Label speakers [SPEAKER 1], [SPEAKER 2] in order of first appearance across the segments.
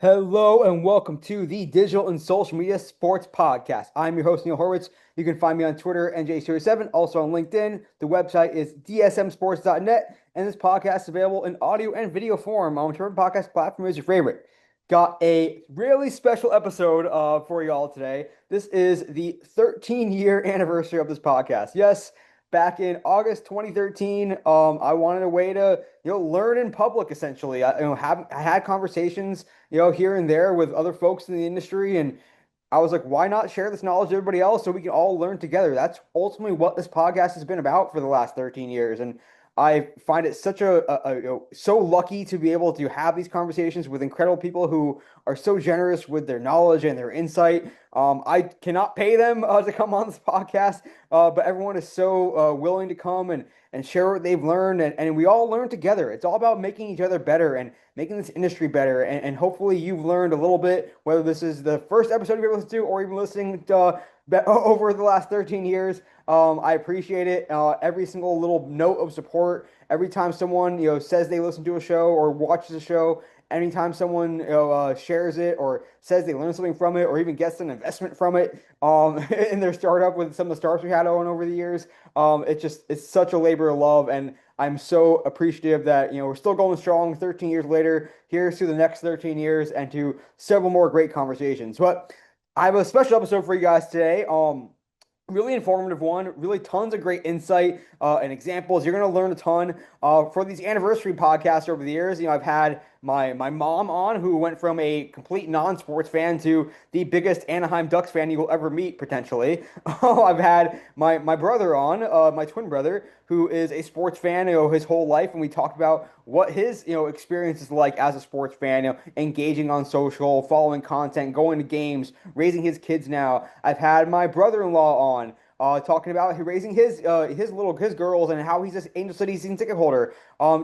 [SPEAKER 1] Hello and welcome to the Digital and Social Media Sports Podcast. I'm your host, Neil Horwitz. You can find me on Twitter, NJ07, also on LinkedIn. The website is dsmsports.net, and this podcast is available in audio and video form on whichever podcast platform is your favorite. Got a really special episode for y'all today. This is the 13-year anniversary of this podcast. Yes, back in August 2013, I wanted a way to learn in public essentially. I had conversations here and there with other folks in the industry. And I was like, why not share this knowledge with everybody else so we can all learn together? That's ultimately what this podcast has been about for the last 13 years. And I find it such so lucky to be able to have these conversations with incredible people who are so generous with their knowledge and their insight. I cannot pay them to come on this podcast, but everyone is so willing to come and share what they've learned, and we all learn together. It's all about making each other better and making this industry better. And hopefully you've learned a little bit, whether this is the first episode you've ever listened to or even listening to, over the last 13 years. I appreciate it. Every single little note of support, every time someone says they listen to a show or watches a show, anytime someone shares it or says they learned something from it or even gets an investment from it in their startup with some of the startups we had on over the years. It's such a labor of love, and I'm so appreciative that we're still going strong 13 years later. Here's to the next 13 years and to several more great conversations. But I have a special episode for you guys today. Really informative one, really tons of great insight and examples. You're going to learn a ton for these anniversary podcasts over the years. I've had my mom on, who went from a complete non-sports fan to the biggest Anaheim Ducks fan you will ever meet, potentially. I've had my brother on, my twin brother, who is a sports fan, his whole life, and we talked about what his experience is like as a sports fan, engaging on social, following content, going to games, raising his kids now. I've had my brother-in-law on, talking about raising his girls and how he's this Angel City season ticket holder.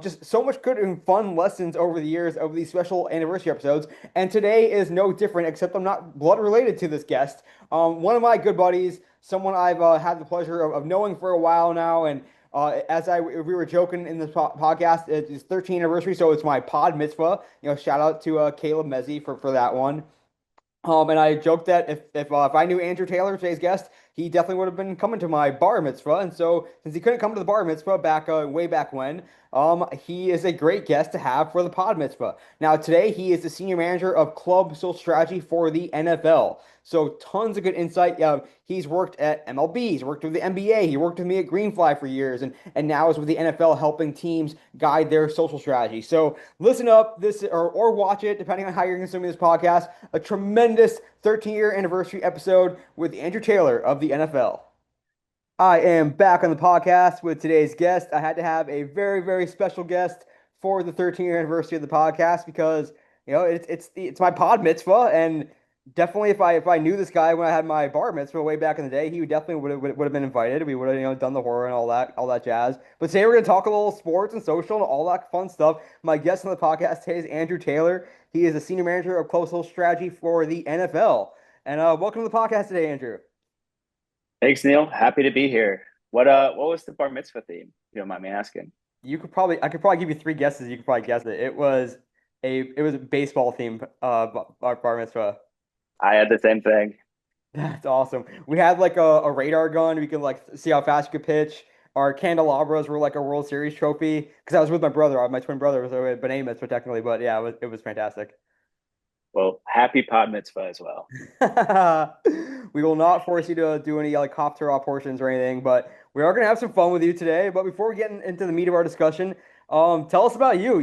[SPEAKER 1] Just so much good and fun lessons over the years of these special anniversary episodes. And today is no different, except I'm not blood related to this guest. One of my good buddies, someone I've had the pleasure of knowing for a while now, and we were joking in this podcast, it's his 13th anniversary, so it's my pod mitzvah. Shout out to Caleb Mezzi for that one. And I joked that if I knew Andrew Taylor, today's guest, he definitely would have been coming to my bar mitzvah. And so, since he couldn't come to the bar mitzvah back way back when, he is a great guest to have for the pod mitzvah. Now, today he is the senior manager of club social strategy for the NFL. So, tons of good insight. He's worked at MLB, he's worked with the NBA, he worked with me at Greenfly for years, and now is with the NFL, helping teams guide their social strategy. So, listen up, or watch it, depending on how you're consuming this podcast. A tremendous 13-year anniversary episode with Andrew Taylor of the NFL. I am back on the podcast with today's guest. I had to have a very, very special guest for the 13-year anniversary of the podcast because it's my pod mitzvah, and definitely if I knew this guy when I had my bar mitzvah way back in the day, he would have been invited. We would have done the horror and all that jazz. But today we're gonna talk a little sports and social and all that fun stuff. My guest on the podcast today is Andrew Taylor. He is the senior manager of social strategy for the NFL. And welcome to the podcast today, Andrew.
[SPEAKER 2] Thanks, Neil. Happy to be here. What was the bar mitzvah theme? If you don't mind me asking.
[SPEAKER 1] I could probably give you three guesses. You could probably guess it. It was a baseball theme, bar mitzvah.
[SPEAKER 2] I had the same thing.
[SPEAKER 1] That's awesome. We had like a radar gun. We could like see how fast you could pitch. Our candelabras were like a World Series trophy because I was with my brother, my twin brother, so we had Benet mitzvah technically, but yeah, it was fantastic.
[SPEAKER 2] Well, happy pod mitzvah as well.
[SPEAKER 1] We will not force you to do any like Haftarah portions or anything, but we are gonna have some fun with you today. But before we get into the meat of our discussion, tell us about you.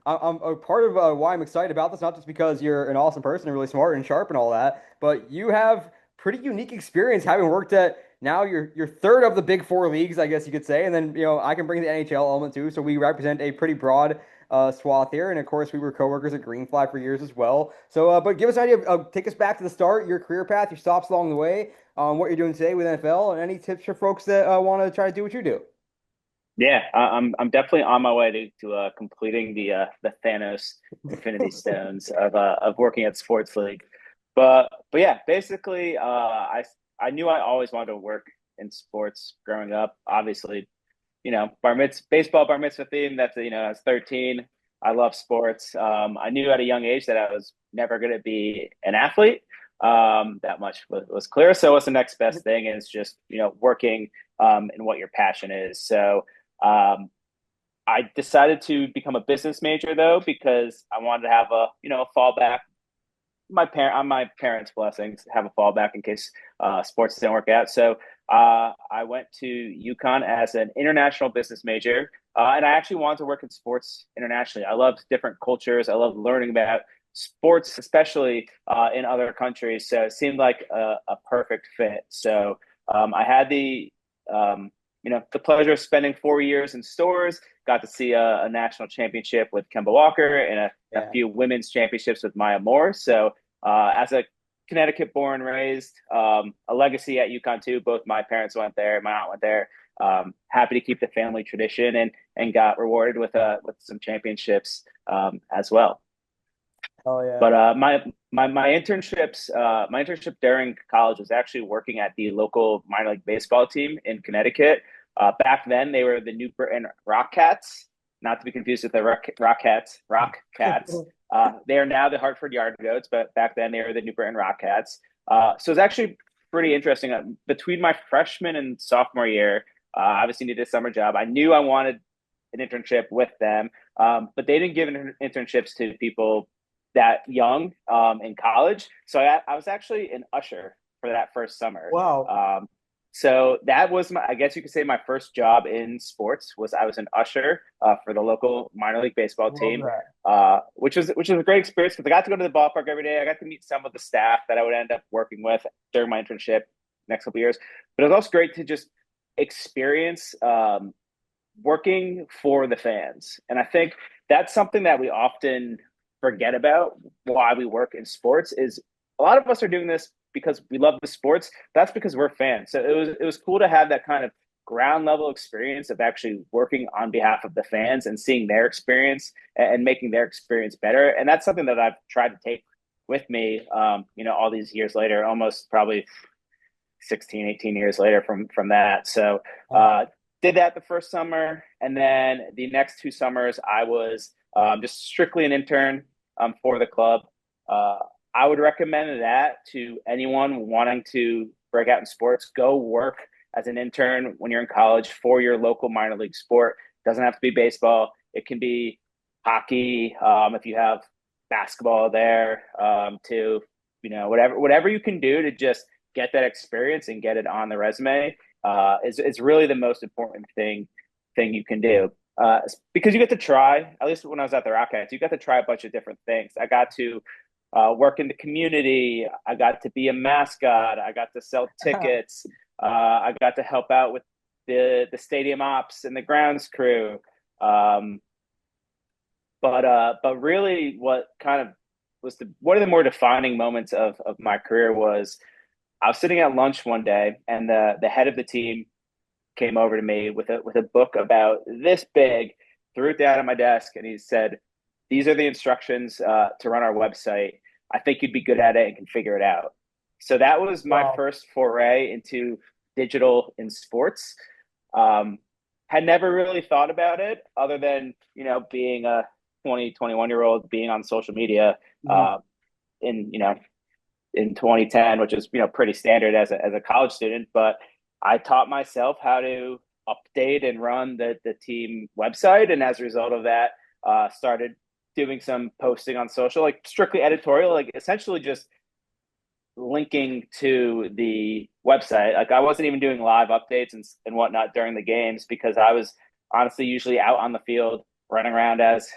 [SPEAKER 1] I'm a part of why I'm excited about this, not just because you're an awesome person and really smart and sharp and all that, but you have pretty unique experience having worked at now you're third of the big four leagues, I guess you could say, and then I can bring the NHL element too. So we represent a pretty broad swath here. And of course, we were coworkers at Greenfly for years as well. So, but give us an idea take us back to the start, your career path, your stops along the way, what you're doing today with NFL, and any tips for folks that want to try to do what you do.
[SPEAKER 2] Yeah, I'm definitely on my way to completing the Thanos Infinity Stones of working at Sports League. But yeah, basically, I knew I always wanted to work in sports growing up. Obviously, baseball bar mitzvah theme. That's I was 13. I love sports. I knew at a young age that I was never going to be an athlete. That much was clear. So what's the next best thing is just, working in what your passion is. So I decided to become a business major though, because I wanted to have a fallback. On my parents' blessings, have a fallback in case sports didn't work out. So I went to UConn as an international business major, and I actually wanted to work in sports internationally. I love different cultures. I love learning about sports, especially in other countries. So it seemed like a perfect fit. So I had the pleasure of spending 4 years in stores. Got to see a national championship with Kemba Walker and a few women's championships with Maya Moore. So as a Connecticut born, raised, a legacy at UConn too. Both my parents went there, my aunt went there. Happy to keep the family tradition and got rewarded with some championships as well.
[SPEAKER 1] Oh yeah.
[SPEAKER 2] But my internship during college was actually working at the local minor league baseball team in Connecticut. Back then, they were the New Britain Rock Cats, not to be confused with the Rock Cats. They are now the Hartford Yard Goats, but back then they were the New Britain Rock Cats. So it's actually pretty interesting. Between my freshman and sophomore year, obviously needed a summer job. I knew I wanted an internship with them, but they didn't give internships to people that young in college. So I was actually an usher for that first summer.
[SPEAKER 1] Wow.
[SPEAKER 2] So that was I guess you could say my first job in sports was I was an usher for the local minor league baseball team, which was a great experience because I got to go to the ballpark every day. I got to meet some of the staff that I would end up working with during my internship next couple of years. But it was also great to just experience working for the fans. And I think that's something that we often forget about why we work in sports is a lot of us are doing this because we love the sports. That's because we're fans. So it was cool to have that kind of ground level experience of actually working on behalf of the fans and seeing their experience and making their experience better. And that's something that I've tried to take with me, all these years later, almost probably 16, 18 years later from that. So did that the first summer. And then the next 2 summers, I was just strictly an intern for the club. I would recommend that to anyone wanting to break out in sports. Go work as an intern when you're in college for your local minor league sport. It doesn't have to be baseball. It can be hockey if you have basketball there to, whatever you can do to just get that experience and get it on the resume is really the most important thing you can do. Because you get to try, at least when I was at the Rockets, you got to try a bunch of different things. I got to work in the community. I got to be a mascot. I got to sell tickets. I got to help out with the stadium ops and the grounds crew. But really, what kind of was one of the more defining moments of my career was I was sitting at lunch one day, and the head of the team came over to me with a book about this big, threw it down at my desk, and he said, "These are the instructions to run our website. I think you'd be good at it and can figure it out." So that was my first foray into digital in sports. Had never really thought about it other than, being a 20, 21-year-old, being on social media in 2010, which is, pretty standard as a college student. But I taught myself how to update and run the team website. And as a result of that, started doing some posting on social, like strictly editorial, like essentially just linking to the website. Like I wasn't even doing live updates and whatnot during the games because I was honestly usually out on the field running around as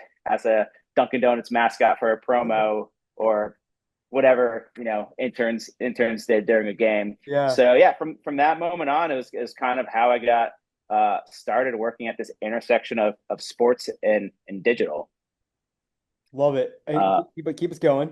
[SPEAKER 2] a Dunkin' Donuts mascot for a promo or whatever, interns did during a game.
[SPEAKER 1] Yeah.
[SPEAKER 2] So yeah, from that moment on, it was kind of how I got started working at this intersection of sports and digital.
[SPEAKER 1] Love it. Keep us going.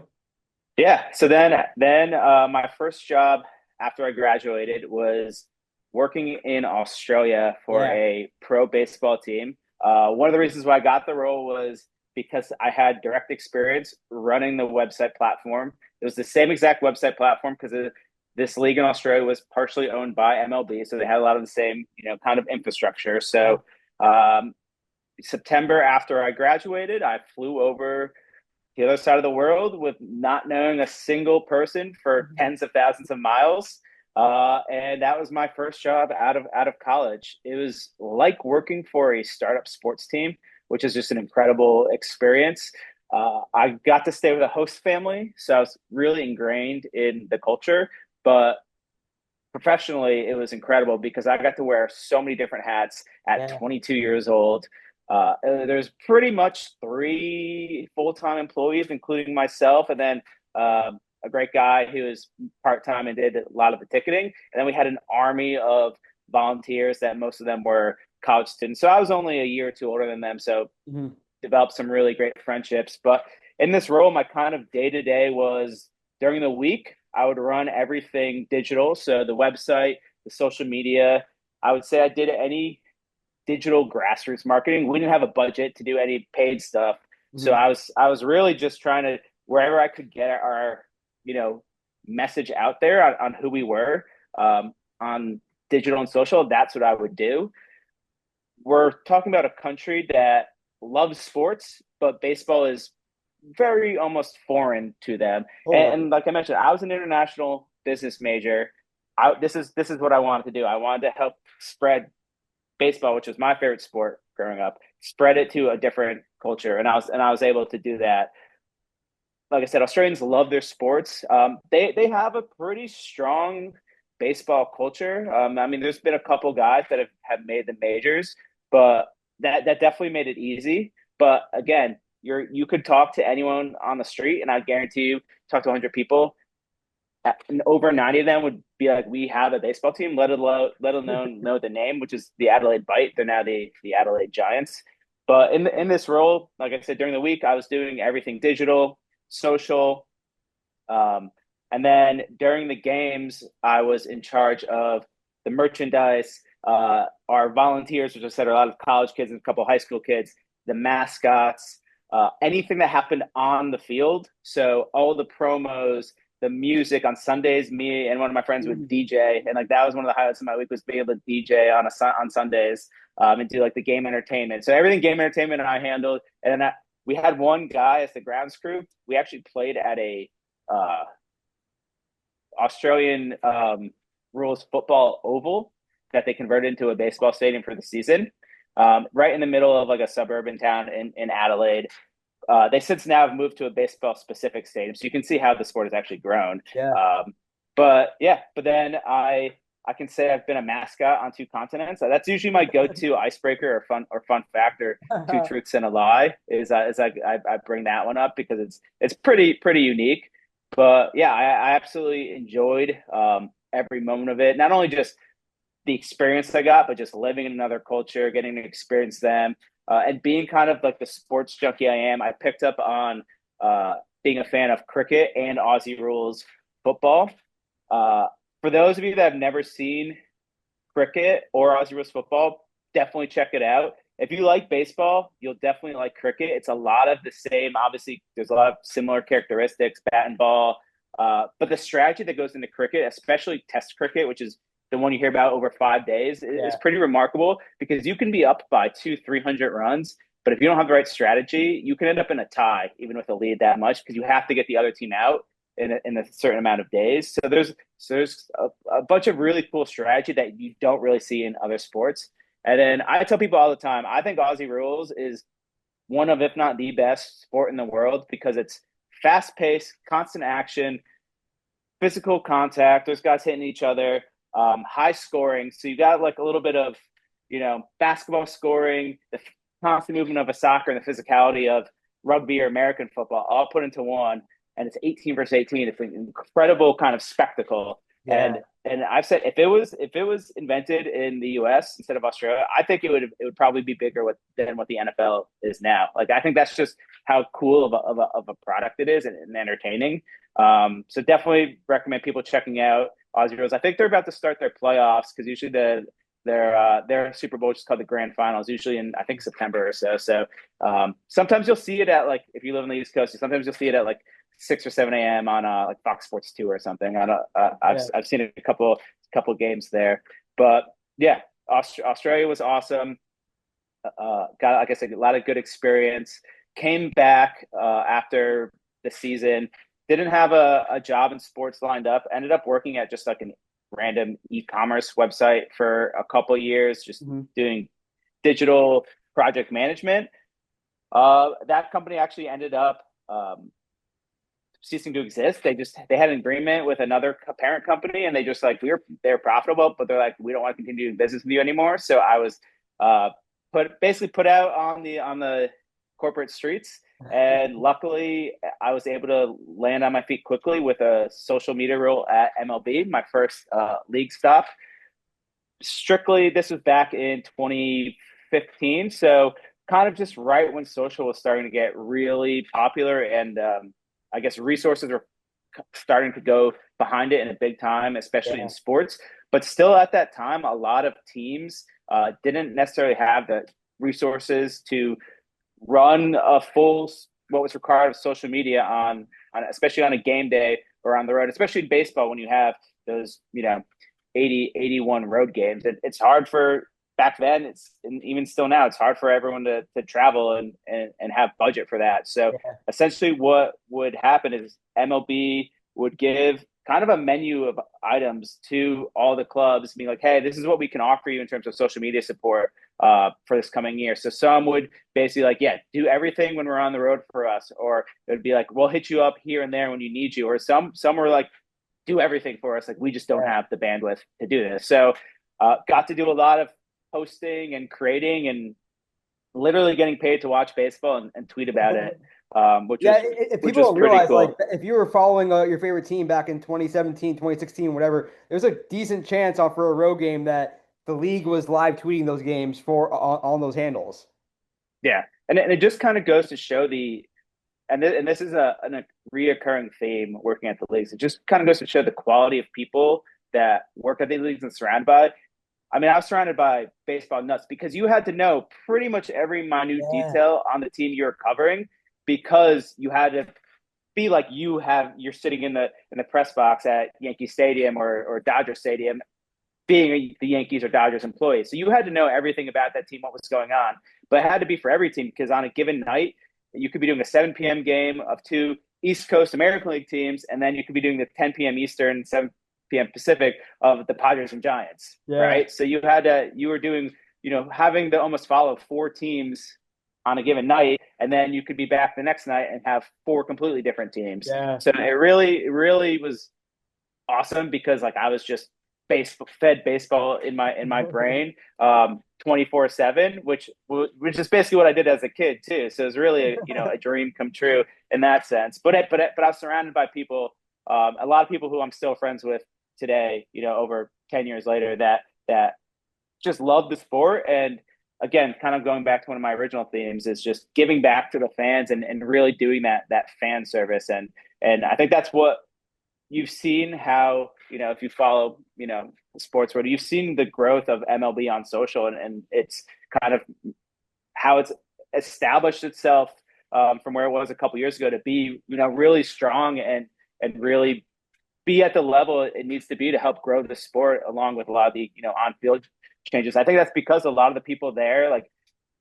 [SPEAKER 2] Yeah. So then my first job after I graduated was working in Australia for a pro baseball team. One of the reasons why I got the role was because I had direct experience running the website platform. It was the same exact website platform because this league in Australia was partially owned by MLB, so they had a lot of the same, kind of infrastructure. So September after I graduated, I flew over the other side of the world with not knowing a single person for
[SPEAKER 1] Mhm.
[SPEAKER 2] tens of thousands of miles. And that was my first job out of college. It was like working for a startup sports team, which is just an incredible experience. I got to stay with a host family, so I was really ingrained in the culture. But professionally, it was incredible because I got to wear so many different hats at
[SPEAKER 1] Yeah.
[SPEAKER 2] 22 years old. There's pretty much three full-time employees, including myself, and then a great guy who was part-time and did a lot of the ticketing. And then we had an army of volunteers that most of them were college students. So I was only a year or two older than them, so
[SPEAKER 1] Mhm.
[SPEAKER 2] developed some really great friendships. But in this role, my kind of day to day was during the week, I would run everything digital. So the website, the social media. I would say I did any digital grassroots marketing. We didn't have a budget to do any paid stuff. So
[SPEAKER 1] Mhm.
[SPEAKER 2] I was really just trying to wherever I could get our, you know, message out there on who we were on digital and social. That's what I would do. We're talking about a country that loves sports, but baseball is very almost foreign to them.
[SPEAKER 1] Oh,
[SPEAKER 2] And like I mentioned, I was an international business major. This is what I wanted to do. I wanted to help spread baseball, which was my favorite sport growing up, spread it to a different culture, and I was able to do that. Like I said, Australians love their sports. They have a pretty strong baseball culture. I mean, there's been a couple guys that have made the majors, but that definitely made it easy. But again, you could talk to anyone on the street, and I guarantee you, talk to 100 people, and over 90 of them would be like, "We have a baseball team." Let alone know the name, which is the Adelaide Bite. They're now the Adelaide Giants. But in this role, like I said, during the week, I was doing everything digital, social, um, and then during the games, I was in charge of the merchandise, our volunteers, which I said are a lot of college kids and a couple of high school kids, the mascots, anything that happened on the field. So all the promos, the music on Sundays, me and one of my friends would
[SPEAKER 1] mhm.
[SPEAKER 2] DJ, and like that was one of the highlights of my week was being able to DJ on Sundays and do like the game entertainment. So everything game entertainment I handled, and then we had one guy as the grounds crew. We actually played at a uh, Australian rules football oval that they converted into a baseball stadium for the season, right in the middle of like a suburban town in Adelaide. They since now have moved to a baseball specific stadium, so you can see how the sport has actually grown.
[SPEAKER 1] Yeah.
[SPEAKER 2] But yeah, but then I can say I've been a mascot on two continents. That's usually my go-to icebreaker or fun factor. Two truths and a lie is I bring that one up because it's pretty unique. But yeah, I absolutely enjoyed every moment of it. Not only just the experience I got, but just living in another culture, getting to experience them, and being kind of like the sports junkie I am. I picked up on being a fan of cricket and Aussie rules football. Uh, for those of you that have never seen cricket or Aussie rules football, definitely check it out. If you like baseball, you'll definitely like cricket. It's a lot of the same. Obviously, there's a lot of similar characteristics, bat and ball. But the strategy that goes into cricket, especially Test cricket, which is the one you hear about over 5 days, is
[SPEAKER 1] Yeah.
[SPEAKER 2] pretty remarkable because you can be up by 200-300 runs, but if you don't have the right strategy, you can end up in a tie, even with a lead that much, because you have to get the other team out in a certain amount of days. So there's a bunch of really cool strategy that you don't really see in other sports. And then I tell people all the time, I think Aussie rules is one of, if not the best sport in the world because it's fast paced, constant action, physical contact. There's guys hitting each other, high scoring. So you got like a little bit of, basketball scoring, the constant movement of a soccer, and the physicality of rugby or American football all put into one. And it's 18 versus 18. It's an incredible kind of spectacle.
[SPEAKER 1] Yeah.
[SPEAKER 2] And I've said if it was invented in the U.S. instead of Australia, I think it would probably be bigger than what the NFL is now. Like I think that's just how cool of a product it is and entertaining. So definitely recommend people checking out Aussie Rules. I think they're about to start their playoffs because usually their Super Bowl is called the Grand Finals, usually in I think September or so. So sometimes you'll see it at like if you live on the East Coast, sometimes you'll see it at like 6 or 7 a.m. on like Fox Sports 2 or something. I don't,
[SPEAKER 1] Yeah.
[SPEAKER 2] I've seen a couple games there, but yeah, Australia was awesome. got, like I said, a lot of good experience. Came back after the season, didn't have a job in sports lined up. Ended up working at just like an random e-commerce website for a couple years, just
[SPEAKER 1] Mhm.
[SPEAKER 2] doing digital project management. That company actually ended up ceasing to exist. They had an agreement with another parent company, and they just like they're profitable, but they're like, we don't want to continue doing business with you anymore. So I was uh, put out on the corporate streets, and luckily I was able to land on my feet quickly with a social media role at MLB, my first league stop. Strictly, this was back in 2015, so kind of just right when social was starting to get really popular, and I guess resources were starting to go behind it in a big time, especially in
[SPEAKER 1] Yeah.
[SPEAKER 2] sports. But still, at that time, a lot of teams didn't necessarily have the resources to run a full what was required of social media on especially on a game day or on the road, especially in baseball when you have those 80, 81 road games. It's hard for back then. And even still now, it's hard for everyone to travel and have budget for that. So
[SPEAKER 1] Yeah.
[SPEAKER 2] essentially, what would happen is MLB would give kind of a menu of items to all the clubs, being like, "Hey, this is what we can offer you in terms of social media support for this coming year." So some would basically like, "Yeah, do everything when we're on the road for us," or it would be like, "We'll hit you up here and there when you need you," or some were like, do everything for us. Like we just don't
[SPEAKER 1] Yeah.
[SPEAKER 2] have the bandwidth to do this. So got to do a lot of posting and creating and literally getting paid to watch baseball and tweet about it, which
[SPEAKER 1] Yeah,
[SPEAKER 2] was
[SPEAKER 1] if
[SPEAKER 2] which
[SPEAKER 1] people
[SPEAKER 2] was
[SPEAKER 1] don't
[SPEAKER 2] pretty
[SPEAKER 1] realize, like,
[SPEAKER 2] cool.
[SPEAKER 1] if you were following your favorite team back in 2017, 2016, whatever, there's a decent chance for a road game that the league was live tweeting those games on those handles.
[SPEAKER 2] Yeah, and it just kind of goes to show and this is a reoccurring theme working at the leagues. It just kind of goes to show the quality of people that work at the leagues and surrounded by. I mean, I was surrounded by baseball nuts because you had to know pretty much every minute
[SPEAKER 1] Yeah.
[SPEAKER 2] detail on the team you're covering because you had to be like you're sitting in the press box at Yankee Stadium or Dodger Stadium being the Yankees or Dodgers employee. So you had to know everything about that team, what was going on. But it had to be for every team because on a given night, you could be doing a 7 p.m. game of two East Coast American League teams, and then you could be doing the 10 p.m. Eastern, 7 p.m. Pacific of the Padres and Giants,
[SPEAKER 1] Yeah.
[SPEAKER 2] right? So you were doing, having to almost follow four teams on a given night, and then you could be back the next night and have four completely different teams.
[SPEAKER 1] Yeah.
[SPEAKER 2] So it really was awesome because like I was just fed baseball in my brain 24/7, which is basically what I did as a kid too. So it was really a dream come true in that sense. But I was surrounded by people, a lot of people who I'm still friends with today, over 10 years later, that just love the sport. And again, kind of going back to one of my original themes is just giving back to the fans and really doing that fan service. And I think that's what you've seen how, if you follow, the sports world, you've seen the growth of MLB on social, and it's kind of how it's established itself from where it was a couple years ago to be, really strong and really be at the level it needs to be to help grow the sport along with a lot of the, on field changes. I think that's because a lot of the people there, like,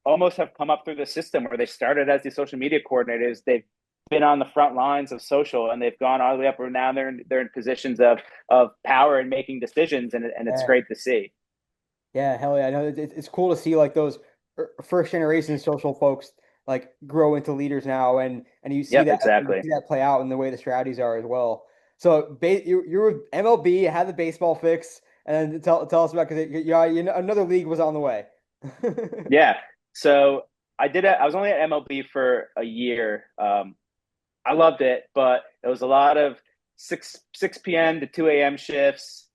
[SPEAKER 2] almost have come up through the system where they started as the social media coordinators. They've been on the front lines of social and they've gone all the way up, where now they're in positions of power and making decisions, and it's
[SPEAKER 1] Yeah.
[SPEAKER 2] great to see.
[SPEAKER 1] Yeah. Hell yeah. I know it's cool to see like those first generation social folks like grow into leaders now, and
[SPEAKER 2] Yep, exactly.
[SPEAKER 1] you see that play out in the way the strategies are as well. So you're with MLB, had the baseball fix, and then tell us about, because another league was on the way.
[SPEAKER 2] Yeah. So I was only at MLB for a year. I loved it, but it was a lot of six p.m. to 2 a.m. shifts.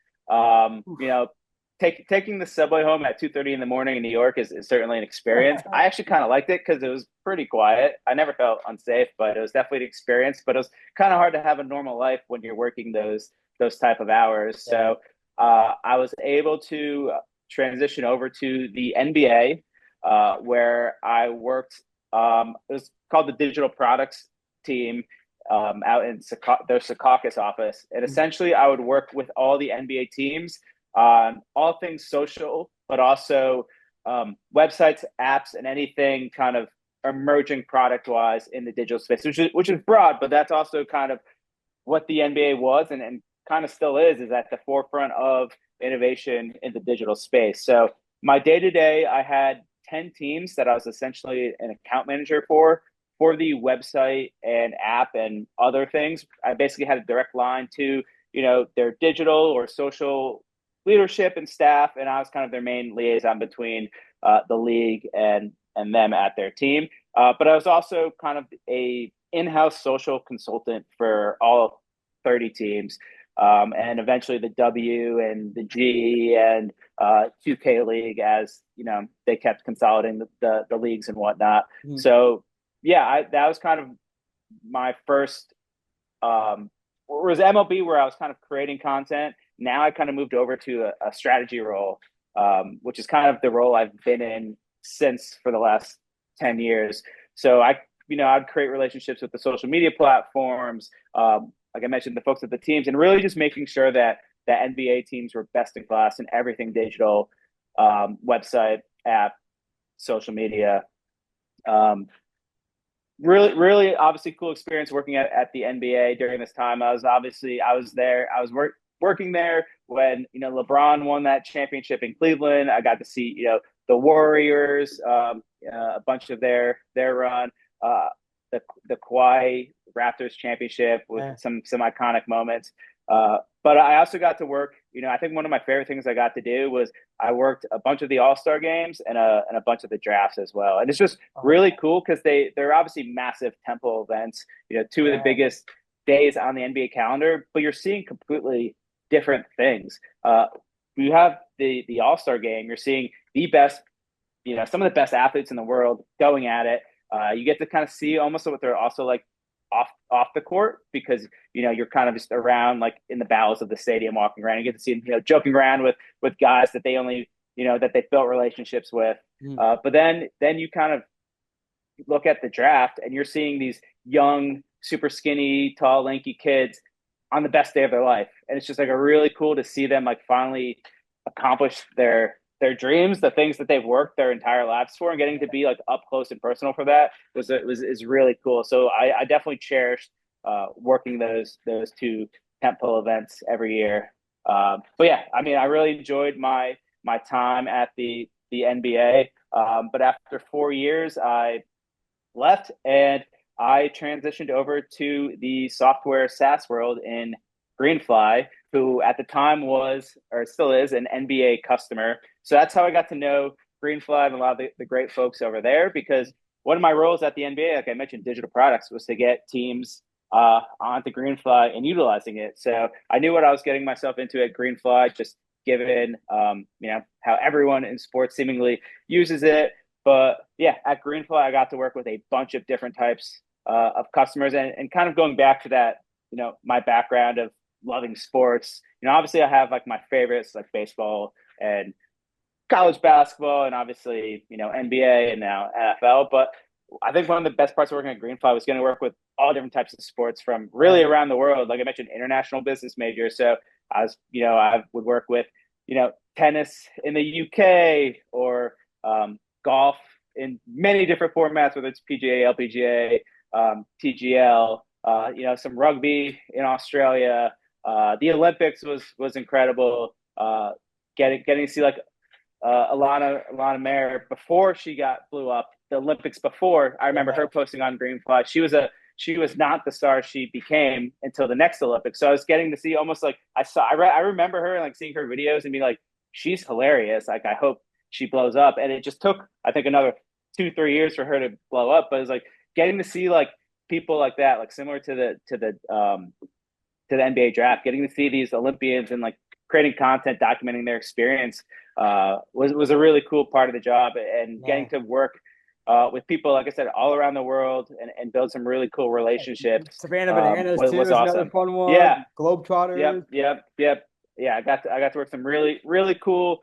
[SPEAKER 2] Taking the subway home at 2:30 in the morning in New York is certainly an experience. I actually kind of liked it because it was pretty quiet. I never felt unsafe, but it was definitely an experience. But it was kind of hard to have a normal life when you're working those type of hours.
[SPEAKER 1] Yeah.
[SPEAKER 2] So I was able to transition over to the NBA, where I worked. It was called the Digital Products team, out in their Secaucus office. And essentially, I would work with all the NBA teams on all things social, but also websites, apps, and anything kind of emerging product wise in the digital space, which is broad, but that's also kind of what the NBA was and kind of still is at the forefront of innovation in the digital space. So my day to day, I had 10 teams that I was essentially an account manager for the website and app and other things. I basically had a direct line to, their digital or social leadership and staff, and I was kind of their main liaison between the league and them at their team. But I was also kind of a in-house social consultant for all 30 teams. And eventually the W and the G and 2K league as, they kept consolidating the leagues and whatnot.
[SPEAKER 1] Mhm.
[SPEAKER 2] So yeah, that was kind of my first, was MLB where I was kind of creating content. Now I kind of moved over to a strategy role, which is kind of the role I've been in since for the last 10 years. So I'd create relationships with the social media platforms, like I mentioned, the folks at the teams, and really just making sure that the NBA teams were best in class in everything digital, website, app, social media. Really obviously cool experience working at the NBA during this time. I was there. I was working there when LeBron won that championship in Cleveland. I got to see the Warriors, a bunch of their run, the Kawhi Raptors championship with some iconic moments. But I also got to work. I think one of my favorite things I got to do was I worked a bunch of the All-Star games and a bunch of the drafts as well. And it's just really cool because they're obviously massive tempo events. Two of the biggest days on the NBA calendar, but you're seeing completely different things. You have the All-Star game. You're seeing the best, some of the best athletes in the world going at it. You get to kind of see almost what they're also like off the court because you're kind of just around like in the bowels of the stadium walking around. You get to see them joking around with guys that they only that they built relationships with. But then you kind of look at the draft and you're seeing these young, super skinny, tall, lanky kids on the best day of their life, and it's just like a really cool to see them like finally accomplish their dreams, the things that they've worked their entire lives for, and getting to be like up close and personal for that is really cool. So I definitely cherished working those two tentpole events every year. But yeah, I mean, I really enjoyed my time at the NBA. But after 4 years, I left and I transitioned over to the software SaaS world in Greenfly, who at the time was, or still is, an NBA customer. So that's how I got to know Greenfly and a lot of the great folks over there, because one of my roles at the NBA, like I mentioned, digital products, was to get teams onto Greenfly and utilizing it. So I knew what I was getting myself into at Greenfly, just given how everyone in sports seemingly uses it. But yeah, at Greenfly, I got to work with a bunch of different types of customers, and kind of going back to that, my background of loving sports. Obviously I have like my favorites like baseball and college basketball and obviously, NBA and now NFL. But I think one of the best parts of working at Greenfly was getting to work with all different types of sports from really around the world. Like I mentioned, international business major. So I would work with, tennis in the UK or golf in many different formats, whether it's PGA, LPGA, TGL, some rugby in Australia. The Olympics was incredible. Getting to see like Alana Mayer before she blew up. The Olympics before, I remember her posting on Greenfly. She was not the star she became until the next Olympics. So I was getting to see almost like I remember her and like seeing her videos and being like, she's hilarious. Like I hope she blows up. And it just took I think another 2-3 years for her to blow up. But it was like getting to see like people like that, like similar to the NBA draft, getting to see these Olympians and like creating content, documenting their experience was a really cool part of the job, and getting to work with people, like I said, all around the world and build some really cool relationships.
[SPEAKER 1] Savannah Bananas too
[SPEAKER 2] was
[SPEAKER 1] is another
[SPEAKER 2] awesome.
[SPEAKER 1] fun one.
[SPEAKER 2] Yeah.
[SPEAKER 1] Globetrotters.
[SPEAKER 2] Yep. Yeah, I got to work some really cool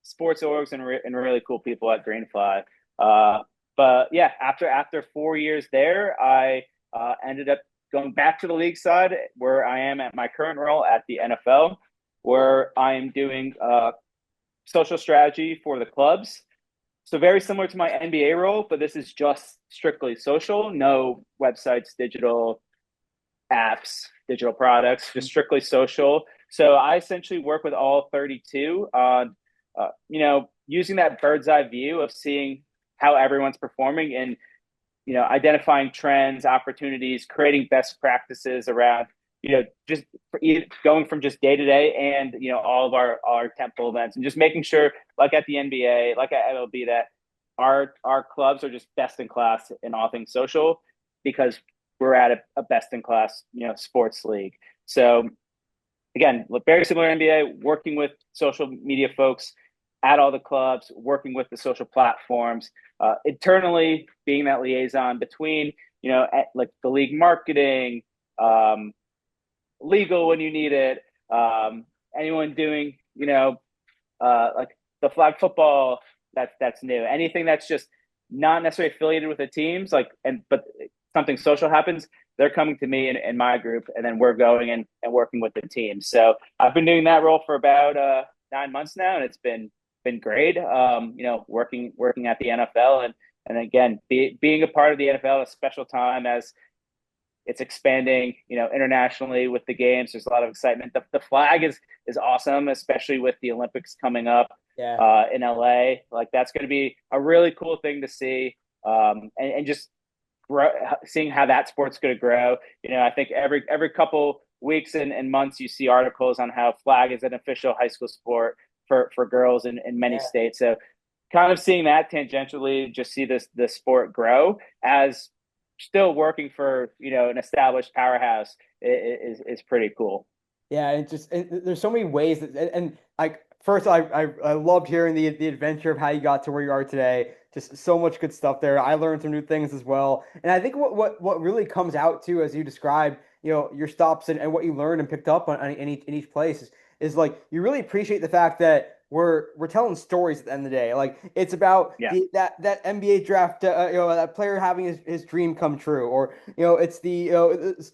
[SPEAKER 2] sports orgs and really cool people at Greenfly. But yeah, after 4 years there, I ended up going back to the league side where I am at my current role at the NFL, where I am doing social strategy for the clubs. So very similar to my NBA role, but this is just strictly social, no websites, digital apps, digital products, just strictly social. So I essentially work with all 32 on, using that bird's eye view of seeing how everyone's performing and, identifying trends, opportunities, creating best practices around, just going from just day to day and, all of our temple events and just making sure, like at the NBA, like at MLB, that our clubs are just best in class in all things social because we're at a best in class, sports league. So again, very similar to NBA, working with social media folks at all the clubs, working with the social platforms, internally being that liaison between, like the league marketing, legal when you need it, anyone doing, like the flag football that's new, anything that's just not necessarily affiliated with the teams, but something social happens, they're coming to me and my group, and then we're going and working with the team. So I've been doing that role for about 9 months now, and it's been great. Working at the NFL and again being a part of the NFL, a special time as it's expanding, internationally with the games. There's a lot of excitement. The flag is awesome, especially with the Olympics coming up
[SPEAKER 1] Yeah.
[SPEAKER 2] in LA. Like that's going to be a really cool thing to see, and just seeing how that sport's going to grow. I think every couple weeks and months you see articles on how flag is an official high school sport for girls in many states. So kind of seeing that tangentially, just see the sport grow as still working for an established powerhouse is pretty cool.
[SPEAKER 1] Yeah, there's so many ways and like first I loved hearing the adventure of how you got to where you are today. Just so much good stuff there. I learned some new things as well. And I think what really comes out too as you describe, your stops and what you learned and picked up on in each place is like you really appreciate the fact that we're telling stories at the end of the day. Like it's about
[SPEAKER 2] Yeah.
[SPEAKER 1] that NBA draft, that player having his dream come true, or it's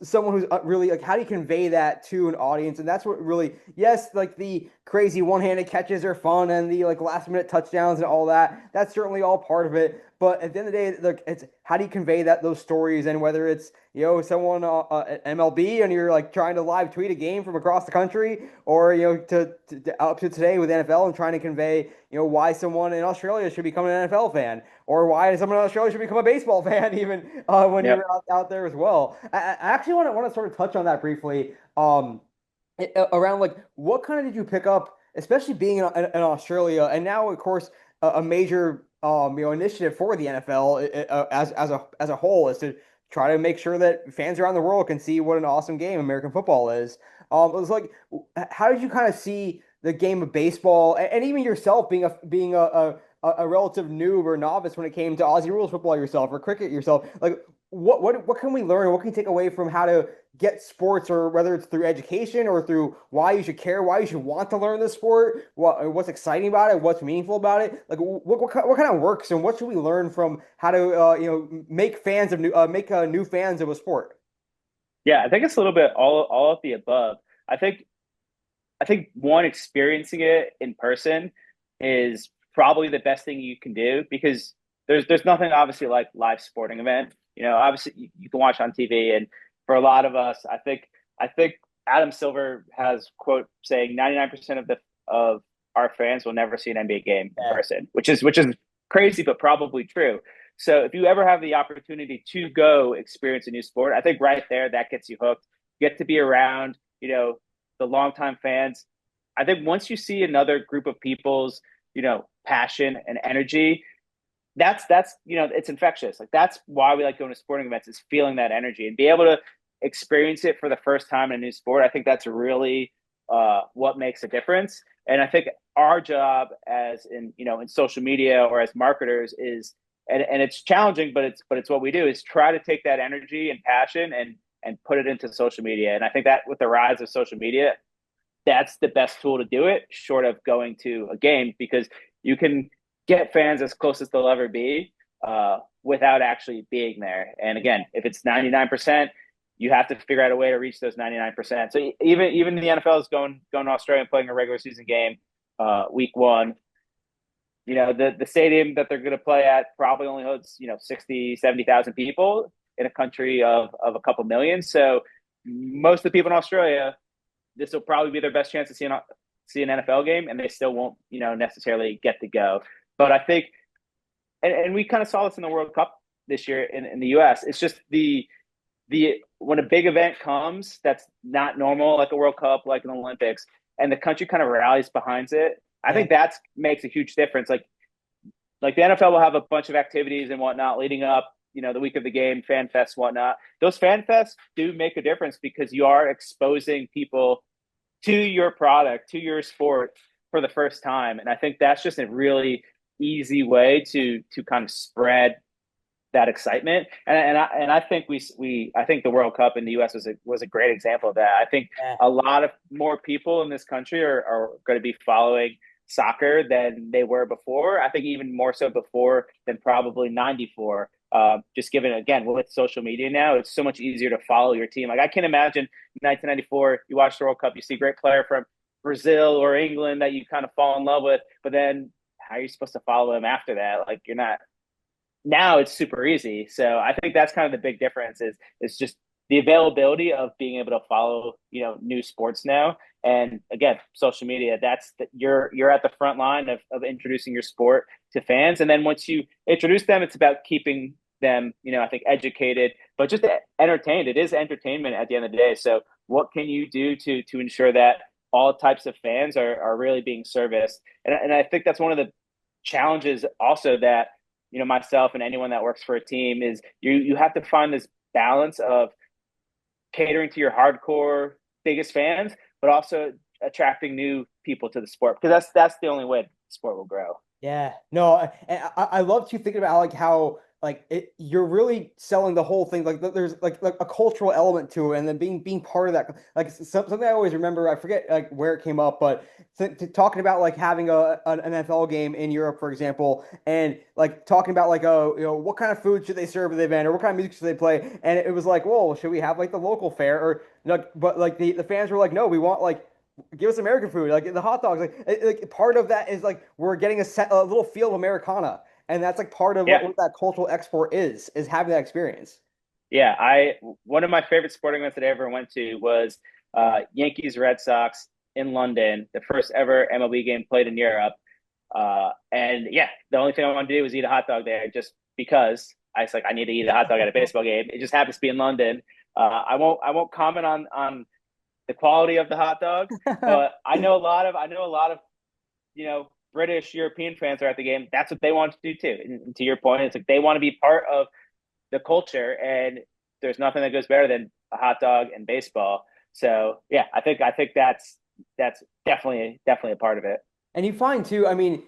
[SPEAKER 1] someone who's really like how do you convey that to an audience, and that's what really yes, like the crazy one-handed catches are fun and the like last minute touchdowns and all that. That's certainly all part of it. But at the end of the day, like it's how do you convey those stories, and whether it's someone at MLB and you're like trying to live tweet a game from across the country, or up to today with NFL and trying to convey why someone in Australia should become an NFL fan, or why someone in Australia should become a baseball fan, even when
[SPEAKER 2] Yep.
[SPEAKER 1] you're out there as well. I actually want to sort of touch on that briefly. Around like what kind of did you pick up, especially being in Australia, and now of course a major initiative for the NFL as a whole is to try to make sure that fans around the world can see what an awesome game American football is. It was like, how did you kind of see the game of baseball, and even yourself being a relative noob or novice when it came to Aussie rules football yourself or cricket yourself? Like, what can we learn? What can we take away from how to get sports, or whether it's through education or through why you should care, why you should want to learn the sport, what's exciting about it, what's meaningful about it? Like, what kind of works, and what should we learn from how to make fans of new fans of a sport?
[SPEAKER 2] Yeah, I think it's a little bit all of the above. I think I think one, experiencing it in person is probably the best thing you can do because there's nothing obviously like live sporting event. Obviously you can watch on TV, and for a lot of us, I think Adam Silver has quote saying 99% of our fans will never see an NBA game in
[SPEAKER 1] Yeah.
[SPEAKER 2] person, which is crazy but probably true. So if you ever have the opportunity to go experience a new sport, I think right there that gets you hooked. You get to be around, the longtime fans. I think once you see another group of people's, passion and energy, that's it's infectious. Like that's why we like going to sporting events, is feeling that energy and be able to experience it for the first time in a new sport. I think that's really what makes a difference. And I think our job as in social media or as marketers is, and it's challenging, but it's what we do, is try to take that energy and passion and put it into social media. And I think that with the rise of social media, that's the best tool to do it, short of going to a game, because you can get fans as close as they'll ever be without actually being there. And again, if it's 99%, you have to figure out a way to reach those 99%. So even the NFL is going to Australia and playing a regular season game. week one. The stadium that they're going to play at probably only holds 60, 70,000 people in a country of a couple million. So most of the people in Australia, this will probably be their best chance to see an NFL game, and they still won't necessarily get to go. But I think, and we kind of saw this in the World Cup this year in the U.S. It's just the when a big event comes that's not normal, like a World Cup, like an Olympics, and the country kind of rallies behind it. I
[SPEAKER 1] Yeah.
[SPEAKER 2] think that makes a huge difference. Like the NFL will have a bunch of activities and whatnot leading up, the week of the game, fan fests, whatnot. Those fan fests do make a difference because you are exposing people to your product, to your sport for the first time. And I think that's just a really easy way to kind of spread that excitement. And I think I think the World Cup in the US was a great example of that. I think
[SPEAKER 1] Yeah.
[SPEAKER 2] a lot of more people in this country are going to be following soccer than they were before. I think even more so before than probably 94. Just given, again, with social media now, it's so much easier to follow your team. Like I can imagine 1994, you watch the World Cup, you see a great player from Brazil or England that you kind of fall in love with, but then how are you supposed to follow him after that? Like you're not. Now it's super easy. So I think that's kind of the big difference is just the availability of being able to follow, new sports now. And again, social media, you're at the front line of introducing your sport to fans. And then once you introduce them, it's about keeping them, I think educated, but just entertained. It is entertainment at the end of the day. So what can you do to ensure that all types of fans are really being serviced? And I think that's one of the challenges also that myself and anyone that works for a team is you have to find this balance of catering to your hardcore biggest fans, but also attracting new people to the sport because that's the only way the sport will grow.
[SPEAKER 1] Yeah, no, I love to think about how you're really selling the whole thing. Like there's like a cultural element to it, and then being part of that. Like something I always remember. I forget like where it came up, but talking about like having an NFL game in Europe, for example, and like talking about like what kind of food should they serve at the event, or what kind of music should they play, and it was like, well, should we have like the local fare, or like, but like the fans were like, no, we want like give us American food, like the hot dogs. Like part of that is like we're getting a little feel of Americana, and that's like part of
[SPEAKER 2] Yeah,
[SPEAKER 1] what that cultural export is having that experience.
[SPEAKER 2] yeah. I One of my favorite sporting events that I ever went to was Yankees Red Sox in London, the first ever MLB game played in Europe. And yeah, the only thing I wanted to do was eat a hot dog there, just because I was like, I need to eat a hot dog at a baseball game. It just happens to be in London. I won't comment on the quality of the hot dogs. But I know a lot of British European fans are at the game. That's what they want to do too. And to your point, it's like they want to be part of the culture, and there's nothing that goes better than a hot dog and baseball. So yeah, I think that's definitely a part of it.
[SPEAKER 1] And you find too, I mean,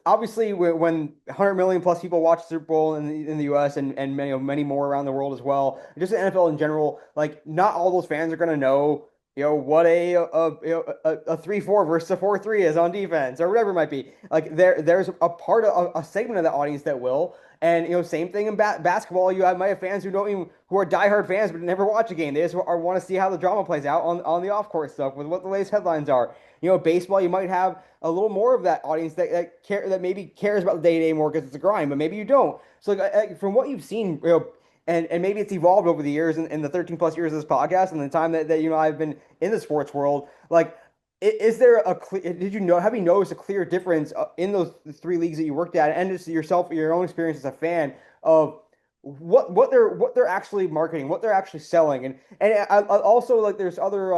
[SPEAKER 1] obviously when 100 million plus people watch Super Bowl in the U.S. and many more around the world as well, just the NFL in general, like not all those fans are going to know, what a 3-4 versus a 4-3 is on defense or whatever it might be. Like there's a part of a segment of the audience that will. And same thing in basketball. Might have fans who are diehard fans but never watch a game. They just want to see how the drama plays out on the off court stuff with what the latest headlines are. Baseball, you might have a little more of that audience that maybe cares about the day to day more because it's a grind, but maybe you don't. So from what you've seen, and maybe it's evolved over the years in the 13 plus years of this podcast and the time that I've been in the sports world. Like, is there a clear? Have you noticed a clear difference in those three leagues that you worked at, and just yourself, your own experience as a fan of what they're actually marketing, what they're actually selling, and also like there's other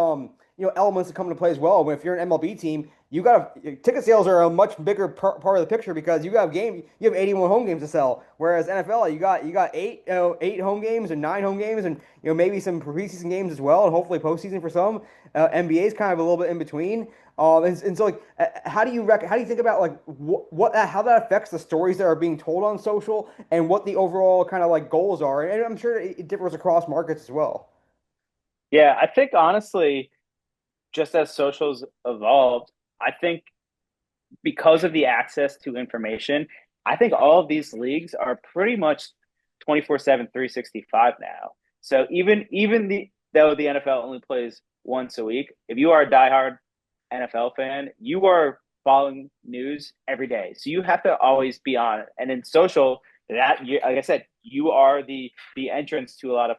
[SPEAKER 1] elements that come into play as well. If you're an MLB team, ticket sales are a much bigger part of the picture because you have 81 home games to sell. Whereas NFL, you got eight home games and 9 home games, and maybe some preseason games as well, and hopefully postseason for some. NBA is kind of a little bit in between. And so like, how do you think about like how that affects the stories that are being told on social and what the overall kind of like goals are? And I'm sure it differs across markets as well.
[SPEAKER 2] Yeah, I think honestly, just as socials evolved, I think because of the access to information, I think all of these leagues are pretty much 24/7, 365 now. So even though the NFL only plays once a week, if you are a diehard NFL fan, you are following news every day. So you have to always be on it. And in social, that you, like I said, you are the entrance to a lot of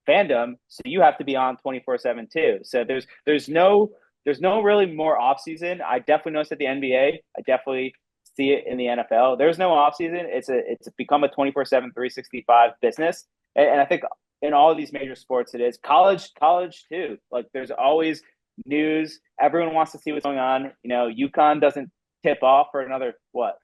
[SPEAKER 2] fandom. So you have to be on 24/7 too. So there's no really more off season. I definitely noticed at the NBA. I definitely see it in the NFL. There's no off season. It's become a 24/7, 365 business. And I think in all of these major sports it is. College too. Like there's always news. Everyone wants to see what's going on. You know, UConn doesn't tip off for another what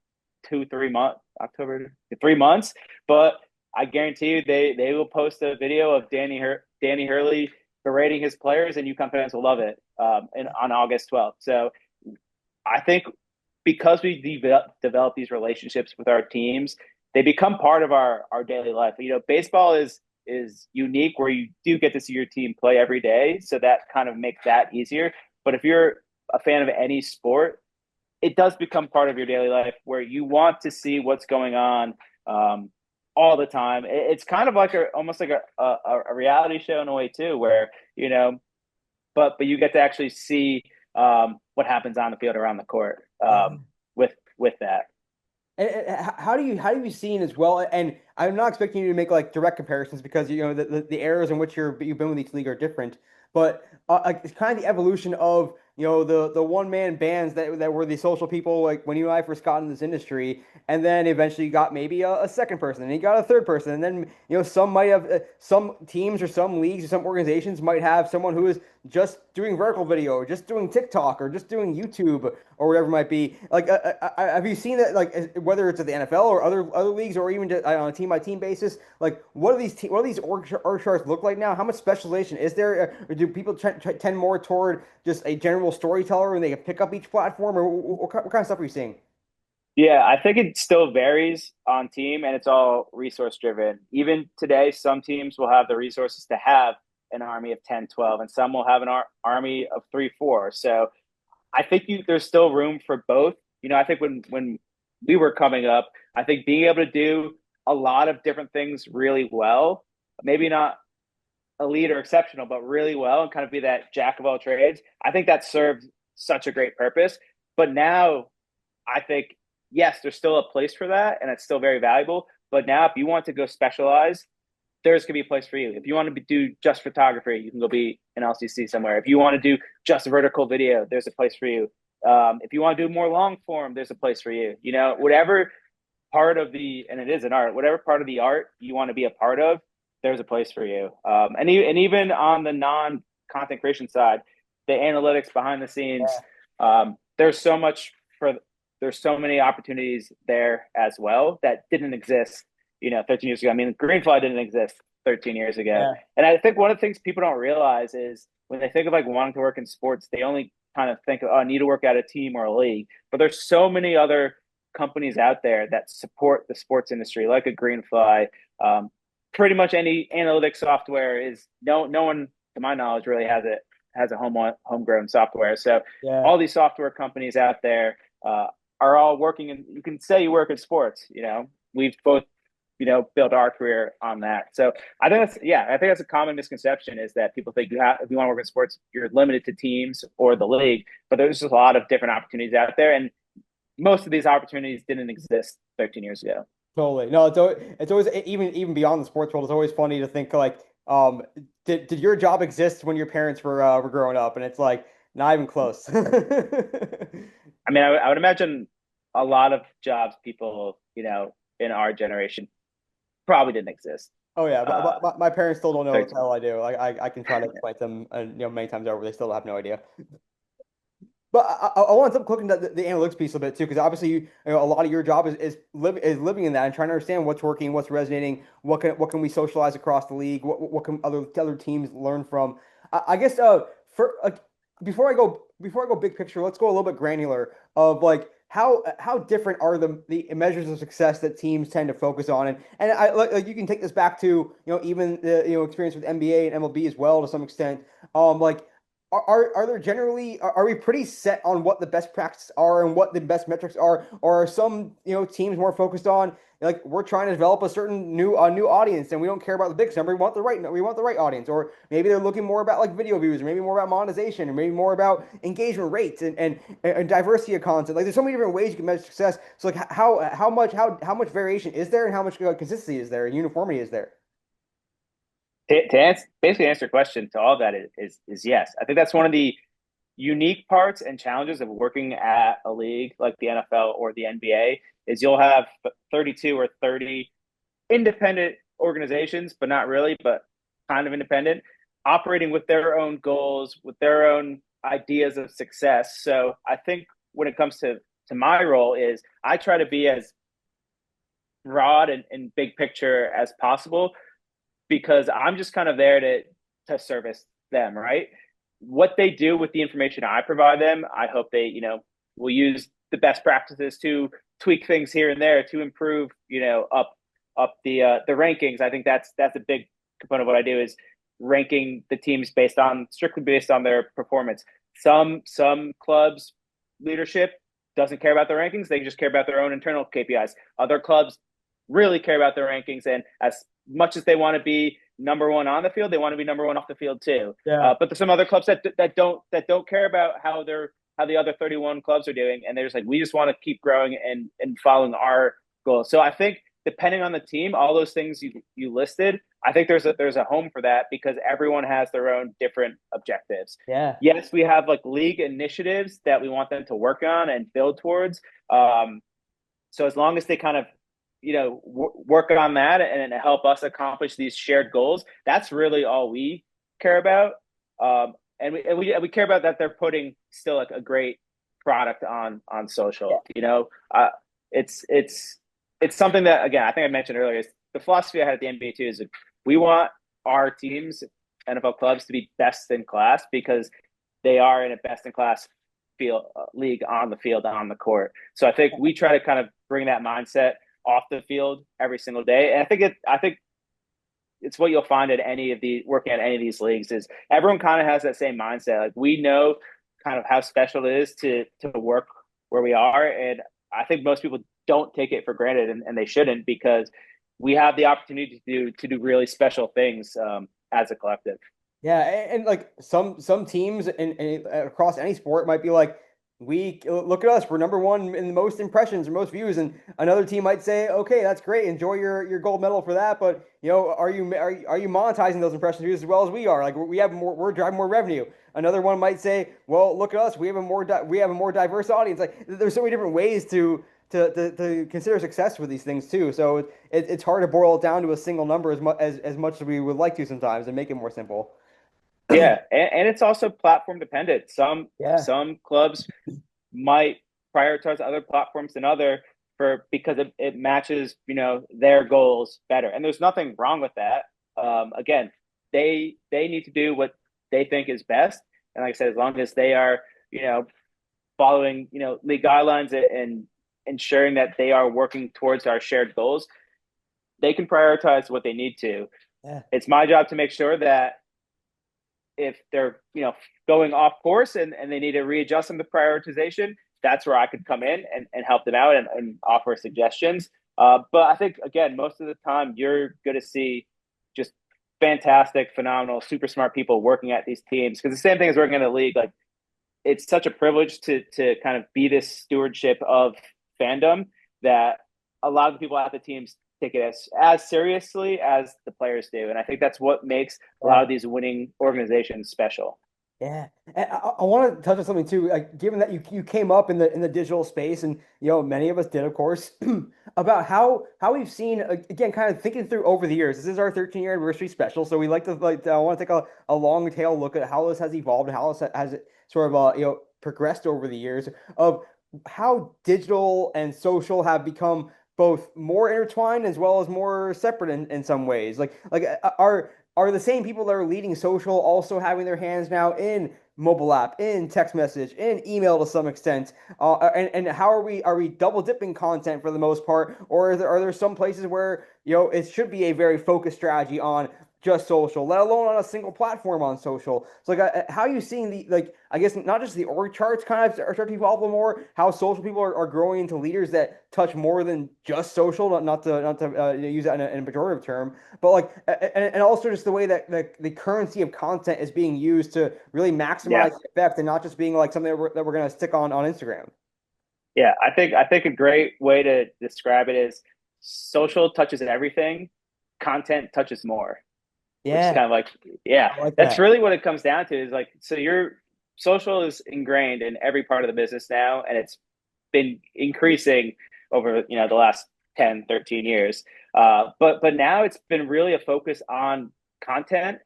[SPEAKER 2] 2 3 months, October 3 months, but I guarantee you they will post a video of Danny Hurley berating his players, and UConn fans will love it on August 12th. So I think because we develop these relationships with our teams, they become part of our daily life. You know, baseball is unique where you do get to see your team play every day, so that kind of makes that easier. But if you're a fan of any sport, it does become part of your daily life where you want to see what's going on all the time. It's kind of like almost like a reality show in a way too, where you know, but you get to actually see what happens on the field around the court with that.
[SPEAKER 1] And how do you see it as well? And I'm not expecting you to make like direct comparisons because you know the eras in which you've been with each league are different. But like, it's kind of the evolution of you know the one man bands that were the social people like when you and I first got in this industry, and then eventually you got maybe a second person, and you got a third person, and then you know some might have some teams or some leagues or some organizations might have someone who is just doing vertical video or just doing TikTok or just doing YouTube or whatever it might be. Like, have you seen that? Like, whether it's at the NFL or other leagues, or even just, on a team by team basis, like, what do these org charts look like now? How much specialization is there? Or do people tend more toward just a general storyteller and they can pick up each platform, or what kind of stuff are you seeing?
[SPEAKER 2] Yeah, I think it still varies on team and it's all resource driven. Even today, some teams will have the resources to have an army of 10, 12, and some will have an army of 3, 4. So I think there's still room for both. You know, I think when we were coming up, I think being able to do a lot of different things really well, maybe not elite or exceptional, but really well, and kind of be that jack of all trades. I think that served such a great purpose. But now I think, yes, there's still a place for that, and it's still very valuable. But now, if you want to go specialize, there's going to be a place for you. If you want to do just photography, you can go be an LCC somewhere. If you want to do just vertical video, there's a place for you. If you want to do more long form, there's a place for you. You know, whatever part of and it is an art, whatever part of the art you want to be a part of, there's a place for you. And even on the non content creation side, the analytics behind the scenes, there's so much there's so many opportunities there as well that didn't exist, you know, 13 years ago. I mean, Greenfly didn't exist 13 years ago.
[SPEAKER 1] Yeah.
[SPEAKER 2] And I think one of the things people don't realize is when they think of like wanting to work in sports, they only kind of think of, oh, I need to work at a team or a league. But there's so many other companies out there that support the sports industry, like a Greenfly. Pretty much any analytics software is no one, to my knowledge, really has a homegrown software. So
[SPEAKER 1] Yeah.
[SPEAKER 2] all these software companies out there are all working, and you can say you work in sports. You know, we've both, you know, built our career on that. So I think that's a common misconception is that people think if you want to work in sports, you're limited to teams or the league. But there's just a lot of different opportunities out there, and most of these opportunities didn't exist 13 years ago.
[SPEAKER 1] Totally. No, it's always even beyond the sports world. It's always funny to think like, did your job exist when your parents were growing up? And it's like not even close.
[SPEAKER 2] I mean, I would imagine a lot of jobs people, you know, in our generation probably didn't exist.
[SPEAKER 1] Oh yeah, but my parents still don't know what the
[SPEAKER 2] 13.
[SPEAKER 1] hell I do. Like I can try to explain to them, and you know, many times over, they still have no idea. But I want to look into the analytics piece a bit too, because obviously you know, a lot of your job is living in that and trying to understand what's working, what's resonating, what can we socialize across the league, what can other teams learn from. I guess for before I go big picture, let's go a little bit granular of like how different are the measures of success that teams tend to focus on, and I like you can take this back to you know even the you know experience with NBA and MLB as well to some extent. Like are there generally are we pretty set on what the best practices are and what the best metrics are, or are some teams more focused on like we're trying to develop a certain new audience and we don't care about the big number, we want the right audience, or maybe they're looking more about like video views, or maybe more about monetization, or maybe more about engagement rates and diversity of content. Like there's so many different ways you can measure success. So like how much variation is there and how much consistency is there and uniformity is there?
[SPEAKER 2] Basically answer your question to all of that is yes. I think that's one of the unique parts and challenges of working at a league like the NFL or the NBA is you'll have 32 or 30 independent organizations, but not really, but kind of independent, operating with their own goals, with their own ideas of success. So I think when it comes to my role is I try to be as broad and big picture as possible because I'm just kind of there to service them, right? What they do with the information I provide them, I hope they, will use the best practices to tweak things here and there to improve, up the rankings. I think that's a big component of what I do is ranking the teams strictly based on their performance. Some clubs leadership doesn't care about the rankings; they just care about their own internal KPIs. Other clubs really care about their rankings, and as much as they want to be number one on the field, they want to be number one off the field too.
[SPEAKER 1] Yeah.
[SPEAKER 2] But there's some other clubs that don't care about how the other 31 clubs are doing, and they're just like, we just want to keep growing and following our goals. So I think depending on the team, all those things you listed, I think there's a home for that because everyone has their own different objectives.
[SPEAKER 1] Yeah.
[SPEAKER 2] Yes, we have like league initiatives that we want them to work on and build towards. So as long as they kind of work on that and help us accomplish these shared goals, that's really all we care about. And we care about that they're putting still like a great product on social. It's something that, again, I think I mentioned earlier, is the philosophy I had at the NBA too is that we want our teams, NFL clubs, to be best in class because they are in a best in class field league on the field, on the court. So I think we try to kind of bring that mindset off the field every single day. And I think it's what you'll find at working at any of these leagues is everyone kind of has that same mindset. Like we know kind of how special it is to work where we are. And I think most people don't take it for granted and they shouldn't because we have the opportunity to do really special things as a collective.
[SPEAKER 1] Yeah, and like some teams and across any sport might be like, we look at us, we're number one in the most impressions or most views, and another team might say, okay, that's great, enjoy your gold medal for that, but are you monetizing those impression views as well as we are? Like we're driving more revenue. Another one might say, well, look at us, we have a more diverse audience. Like there's so many different ways to consider success with these things too. So it's hard to boil it down to a single number as much as we would like to sometimes and make it more simple.
[SPEAKER 2] Yeah, and it's also platform dependent. Some
[SPEAKER 1] Yeah.
[SPEAKER 2] some clubs might prioritize other platforms than other because it matches their goals better, and there's nothing wrong with that. Again, they need to do what they think is best, and like I said, as long as they are following league guidelines and ensuring that they are working towards our shared goals, they can prioritize what they need to.
[SPEAKER 1] Yeah.
[SPEAKER 2] It's my job to make sure that if they're going off course and they need to readjust some of the prioritization, that's where I could come in and help them out and offer suggestions. But I think again, most of the time you're going to see just fantastic, phenomenal, super smart people working at these teams because the same thing as working in a league. Like it's such a privilege to kind of be this stewardship of fandom that a lot of the people at the teams take it as seriously as the players do. And I think that's what makes a lot of these winning organizations special.
[SPEAKER 1] Yeah, and I want to touch on something too. Like, given that you came up in the digital space, and many of us did, of course, about how we've seen again, kind of thinking through over the years. This is our 13-year anniversary special, so we like to I want to take a long tail look at how this has evolved and how this has it sort of progressed over the years of how digital and social have become both more intertwined as well as more separate in some ways. Are the same people that are leading social also having their hands now in mobile app, in text message, in email to some extent? And how are we double dipping content for the most part, or are there some places where it should be a very focused strategy on just social, let alone on a single platform on social. So, like, how are you seeing the, like, I guess not just the org charts kind of are starting to evolve a little more, how social people are growing into leaders that touch more than just social, not to use that in a pejorative term, but like, and also just the way that the currency of content is being used to really
[SPEAKER 2] Yeah.
[SPEAKER 1] maximize the effect and not just being like something that we're going to stick on Instagram.
[SPEAKER 2] Yeah, I think a great way to describe it is social touches everything, content touches more, which is
[SPEAKER 1] Yeah,
[SPEAKER 2] kind of like, yeah,
[SPEAKER 1] I like
[SPEAKER 2] that's
[SPEAKER 1] that.
[SPEAKER 2] really what it comes down to is like, so your social is ingrained in every part of the business now, and it's been increasing over, the last 10, 13 years. But now it's been really a focus on content,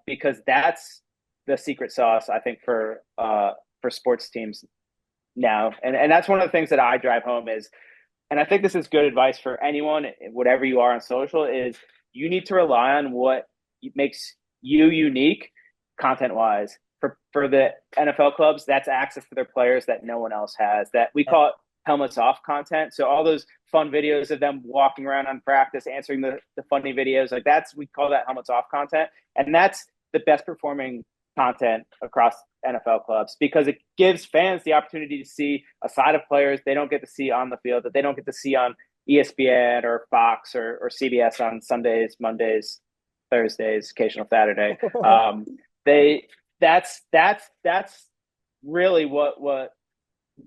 [SPEAKER 2] because that's the secret sauce, I think, for sports teams now. And that's one of the things that I drive home is, and I think this is good advice for anyone, whatever you are on social, is you need to rely on what makes you unique content wise. For the NFL clubs, that's access to their players that no one else has. That we call it helmets off content. So all those fun videos of them walking around on practice, answering the funny videos, like we call that helmets off content. And that's the best performing content across NFL clubs because it gives fans the opportunity to see a side of players they don't get to see on the field, that they don't get to see on ESPN or Fox or CBS on Sundays, Mondays, Thursdays, occasional Saturday. They that's really what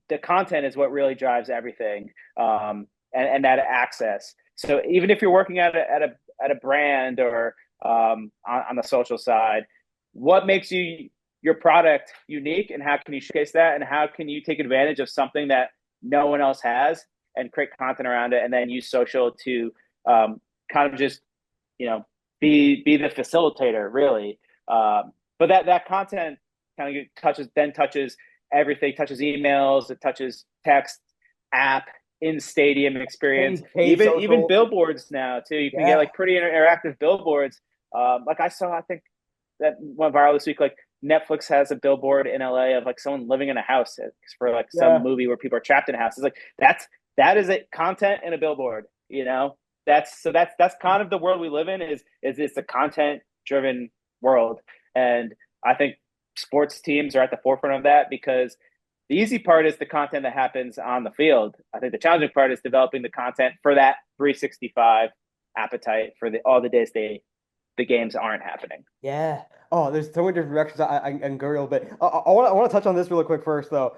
[SPEAKER 2] the content is, what really drives everything, and that access. So even if you're working at a brand or on the social side, what makes your product unique, and how can you showcase that, and how can you take advantage of something that no one else has and create content around it, and then use social to kind of just be the facilitator really. But that content kind of touches everything, touches emails, it touches text, app, in stadium experience,
[SPEAKER 1] Paid
[SPEAKER 2] even
[SPEAKER 1] social.
[SPEAKER 2] billboards now too. You can get
[SPEAKER 1] Yeah.
[SPEAKER 2] like pretty interactive billboards. Like I think that went viral this week. Like Netflix has a billboard in LA of like someone living in a house for like some
[SPEAKER 1] Yeah.
[SPEAKER 2] movie where people are trapped in a house. It's like that is it, content in a billboard. That's kind of the world we live in. Is it's a content driven world, and I think sports teams are at the forefront of that because the easy part is the content that happens on the field. I think the challenging part is developing the content for that 365 appetite for all the days the games aren't happening.
[SPEAKER 1] Yeah. Oh, there's so many different directions I can go a little bit. I want to touch on this really quick first though.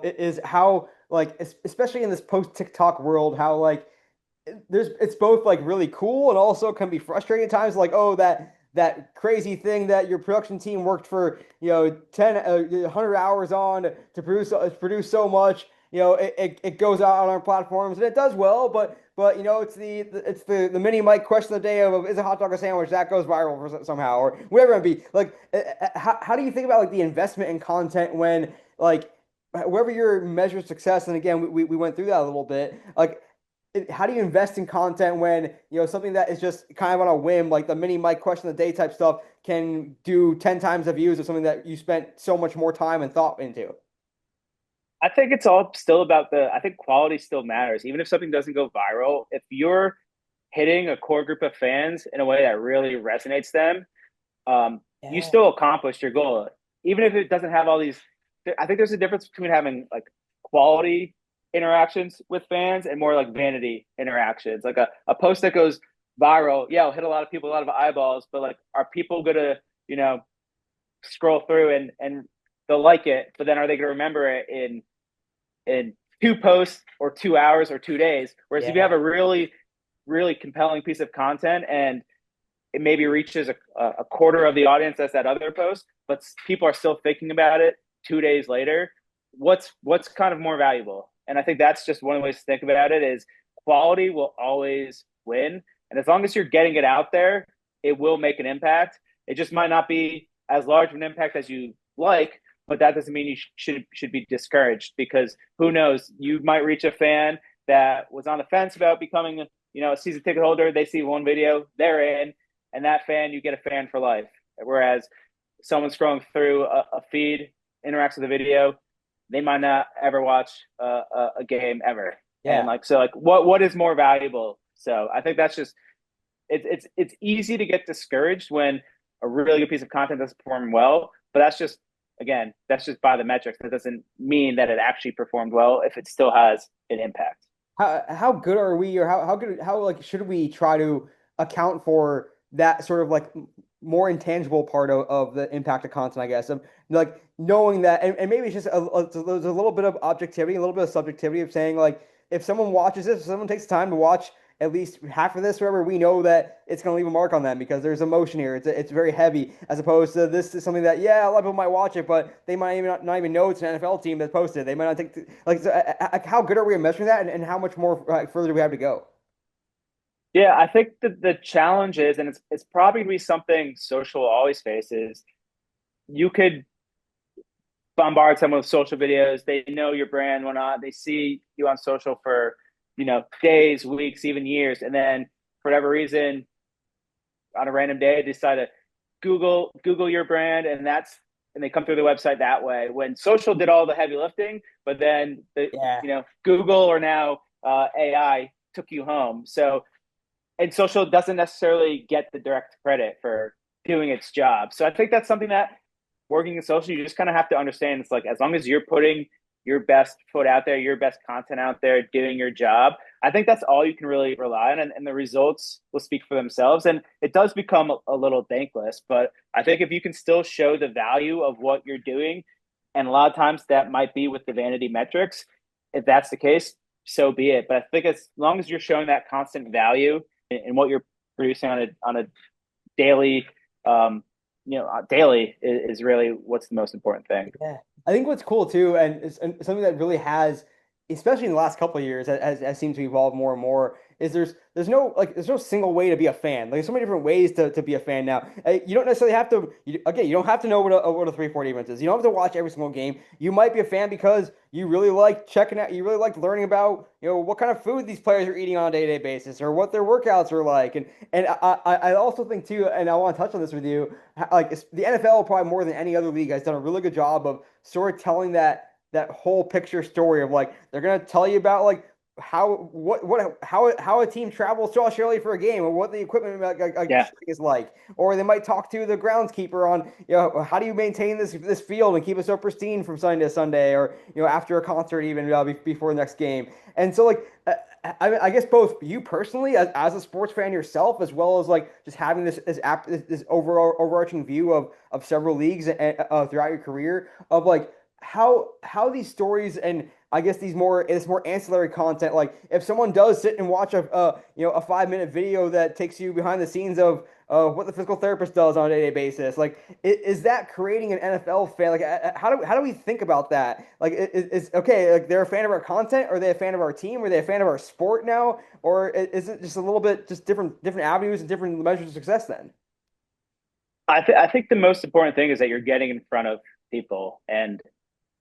[SPEAKER 1] It is how like especially in this post TikTok world, how like it's both like really cool and also can be frustrating at times. Like, oh, that crazy thing that your production team worked for 100 hours on to produce so much. It goes out on our platforms and it does well, but it's the mini mic question of the day of is a hot dog a sandwich that goes viral for somehow or whatever it be. Like, how do you think about like the investment in content when like wherever your measure of success, and again we went through that a little bit, like how do you invest in content when something that is just kind of on a whim, like the mini mic question of the day type stuff, can do 10 times the views of something that you spent so much more time and thought into?
[SPEAKER 2] I think it's all still about I think quality still matters. Even if something doesn't go viral, if you're hitting a core group of fans in a way that really resonates them, you
[SPEAKER 1] Yeah.
[SPEAKER 2] still accomplished your goal. Even if it doesn't have all these, I think there's a difference between having like quality interactions with fans and more like vanity interactions. Like a post that goes viral, yeah, it'll hit a lot of people, a lot of eyeballs, but like, are people gonna, scroll through and they'll like it, but then are they gonna remember it in two posts or 2 hours or 2 days? Whereas if you
[SPEAKER 1] Yeah.
[SPEAKER 2] have a really, really compelling piece of content and it maybe reaches a quarter of the audience as that other post, but people are still thinking about it 2 days later. What's kind of more valuable? And I think that's just one of the ways to think about it is quality will always win. And as long as you're getting it out there, it will make an impact. It just might not be as large of an impact as you like, but that doesn't mean you should be discouraged because who knows? You might reach a fan that was on the fence about becoming a season ticket holder. They see one video, they're in, and that fan, you get a fan for life. Whereas someone scrolling through a feed, interacts with a video, they might not ever watch a game ever. And
[SPEAKER 1] Yeah.
[SPEAKER 2] like, so like what is more valuable? So I think that's just, it's easy to get discouraged when a really good piece of content doesn't perform well, but that's just, again, that's just by the metrics. That doesn't mean that it actually performed well if it still has an impact.
[SPEAKER 1] How good are we, or how good, how like should we try to account for that sort of like more intangible part of the impact of content, I guess, of like knowing that, and maybe it's just there's a little bit of objectivity, a little bit of subjectivity of saying like if someone watches this, if someone takes time to watch at least half of this, whatever, we know that it's going to leave a mark on them because there's emotion here. It's very heavy, as opposed to this is something that, yeah, a lot of people might watch it, but they might even not even know it's an NFL team that posted. They might not think like so, how good are we at measuring that, and how much more further do we have to go?
[SPEAKER 2] Yeah, I think the challenge is, and it's probably gonna be something social always faces. You could bombard someone with social videos. They know your brand, whatnot. They see you on social for, days, weeks, even years, and then for whatever reason, on a random day, they decide to Google your brand, and they come through the website that way. When social did all the heavy lifting, but then
[SPEAKER 1] Yeah.
[SPEAKER 2] Google or now AI took you home. So, and social doesn't necessarily get the direct credit for doing its job. So I think that's something that working in social, you just kind of have to understand. It's like, as long as you're putting your best foot out there, your best content out there, doing your job, I think that's all you can really rely on. And the results will speak for themselves. And it does become a little thankless. But I think if you can still show the value of what you're doing, and a lot of times that might be with the vanity metrics, if that's the case, so be it. But I think as long as you're showing that constant value in what you're producing on a daily daily is really what's the most important thing.
[SPEAKER 1] Yeah, I think what's cool too, and something that really has, especially in the last couple of years, has seemed to evolve more and more, is there's no single way to be a fan. Like, there's so many different ways to be a fan now. You don't necessarily have to. Again, you don't have to know what a 3-4 defense is. You don't have to watch every single game. You might be a fan because you really like checking out. You really like learning about what kind of food these players are eating on a day-to-day basis, or what their workouts are like. And I also think too, and I want to touch on this with you, like the NFL probably more than any other league has done a really good job of sort of telling that whole picture story of like they're gonna tell you about like how a team travels to Australia for a game, or what the equipment
[SPEAKER 2] Yeah.
[SPEAKER 1] is like, or they might talk to the groundskeeper on how do you maintain this field and keep it so pristine from Sunday to Sunday, or after a concert, even before the next game. And so like I guess both you personally as a sports fan yourself, as well as like just having this overall overarching view of several leagues throughout your career, of like how these stories, and I guess this more ancillary content, like if someone does sit and watch a 5-minute video that takes you behind the scenes of what the physical therapist does on a day-to-day basis, like is that creating an NFL fan? Like how do we think about that? Like is okay, like they're a fan of our content, or are they a fan of our team, or are they a fan of our sport now, or is it just a little bit just different avenues and different measures of success then?
[SPEAKER 2] I think the most important thing is that you're getting in front of people, and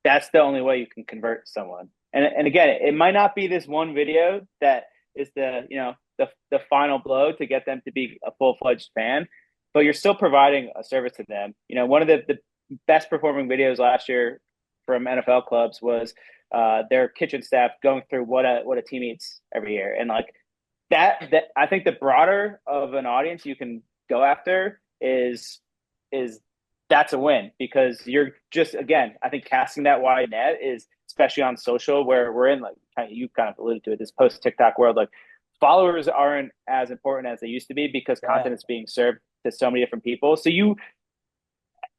[SPEAKER 2] that's the only way you can convert someone. And again, it might not be this one video that is the final blow to get them to be a full-fledged fan, but you're still providing a service to them. One of the best performing videos last year from NFL clubs was their kitchen staff going through what a team eats every year. And like that I think the broader of an audience you can go after is that's a win, because you're just, again, I think casting that wide net is, especially on social, where we're in, like you kind of alluded to it, this post TikTok world. Like, followers aren't as important as they used to be because
[SPEAKER 1] Yeah.
[SPEAKER 2] content is being served to so many different people. So